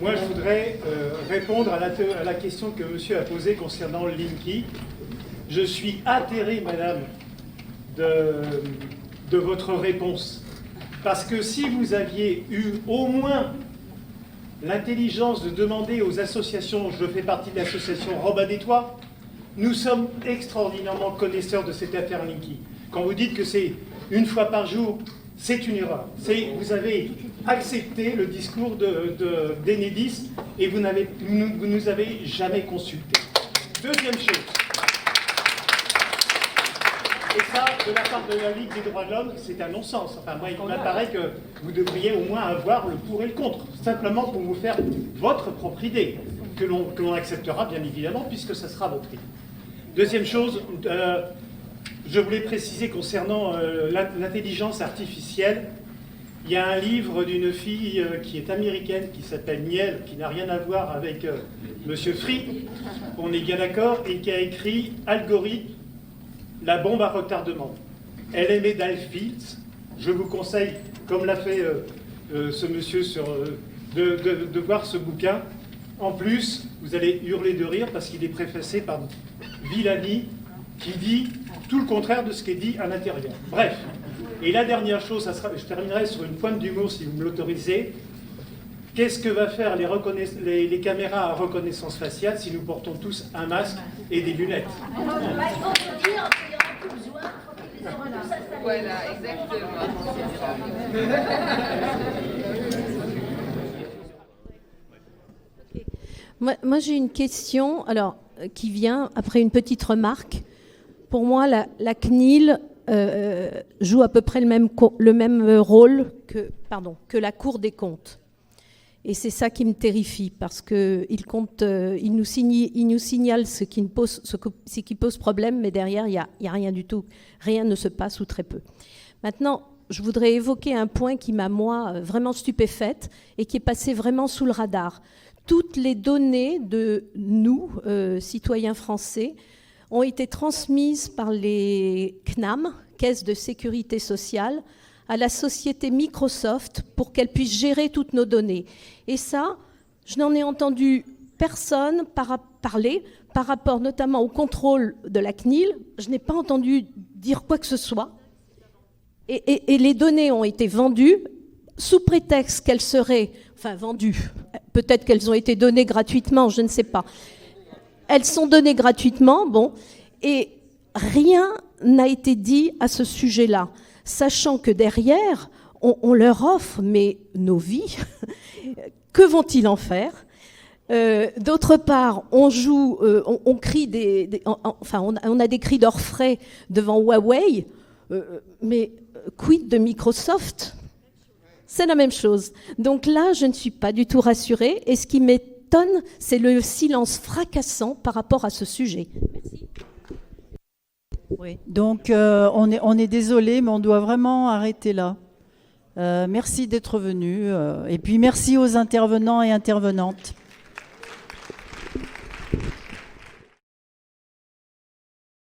moi je voudrais répondre à la question que monsieur a posée concernant le Linky. Je suis atterré, madame, de votre réponse. Parce que si vous aviez eu au moins l'intelligence de demander aux associations, je fais partie de l'association Robin des Toits, nous sommes extraordinairement connaisseurs de cette affaire Linky. Quand vous dites que c'est une fois par jour, c'est une erreur. Vous avez accepté le discours d'Enedis et vous nous avez jamais consulté. Deuxième chose, et ça, de la part de la Ligue des droits de l'homme, c'est un non-sens. Enfin, moi, il m'apparaît que vous devriez au moins avoir le pour et le contre, simplement pour vous faire votre propre idée, que l'on acceptera bien évidemment, puisque ça sera votre idée. Deuxième chose, je voulais préciser concernant l'intelligence artificielle, il y a un livre d'une fille qui est américaine, qui s'appelle Miel, qui n'a rien à voir avec Monsieur Fried, on est bien d'accord, et qui a écrit « Algorithme, la bombe à retardement ». Elle est Fields. Je vous conseille, comme l'a fait ce monsieur, de voir ce bouquin. En plus, vous allez hurler de rire parce qu'il est préfacé par Villani, qui dit tout le contraire de ce qui est dit à l'intérieur. Bref. Et la dernière chose, je terminerai sur une pointe d'humour si vous me l'autorisez. Qu'est-ce que va faire les caméras à reconnaissance faciale si nous portons tous un masque et des lunettes? Voilà, exactement. Moi j'ai une question qui vient après une petite remarque. Pour moi, la CNIL joue à peu près le même rôle que la Cour des comptes. Et c'est ça qui me terrifie, parce qu'il nous signale ce qui pose problème, mais derrière, il n'y a rien du tout. Rien ne se passe ou très peu. Maintenant, je voudrais évoquer un point qui m'a, moi, vraiment stupéfaite et qui est passé vraiment sous le radar. Toutes les données de nous, citoyens français, ont été transmises par les CNAM, Caisses de sécurité sociale, à la société Microsoft pour qu'elle puisse gérer toutes nos données. Et ça, je n'en ai entendu personne parler par rapport notamment au contrôle de la CNIL. Je n'ai pas entendu dire quoi que ce soit. Et les données ont été vendues sous prétexte qu'elles seraient... Enfin, vendues. Peut-être qu'elles ont été données gratuitement, je ne sais pas. Elles sont données gratuitement, bon. Et rien n'a été dit à ce sujet-là. Sachant que derrière, on leur offre nos vies. Que vont-ils en faire? D'autre part, on crie on a des cris d'orfraie devant Huawei, mais quid de Microsoft? C'est la même chose. Donc là, je ne suis pas du tout rassurée. Et ce qui m'étonne, c'est le silence fracassant par rapport à ce sujet. Merci. Oui, donc on est désolé, mais on doit vraiment arrêter là. Merci d'être venu et puis merci aux intervenants et intervenantes.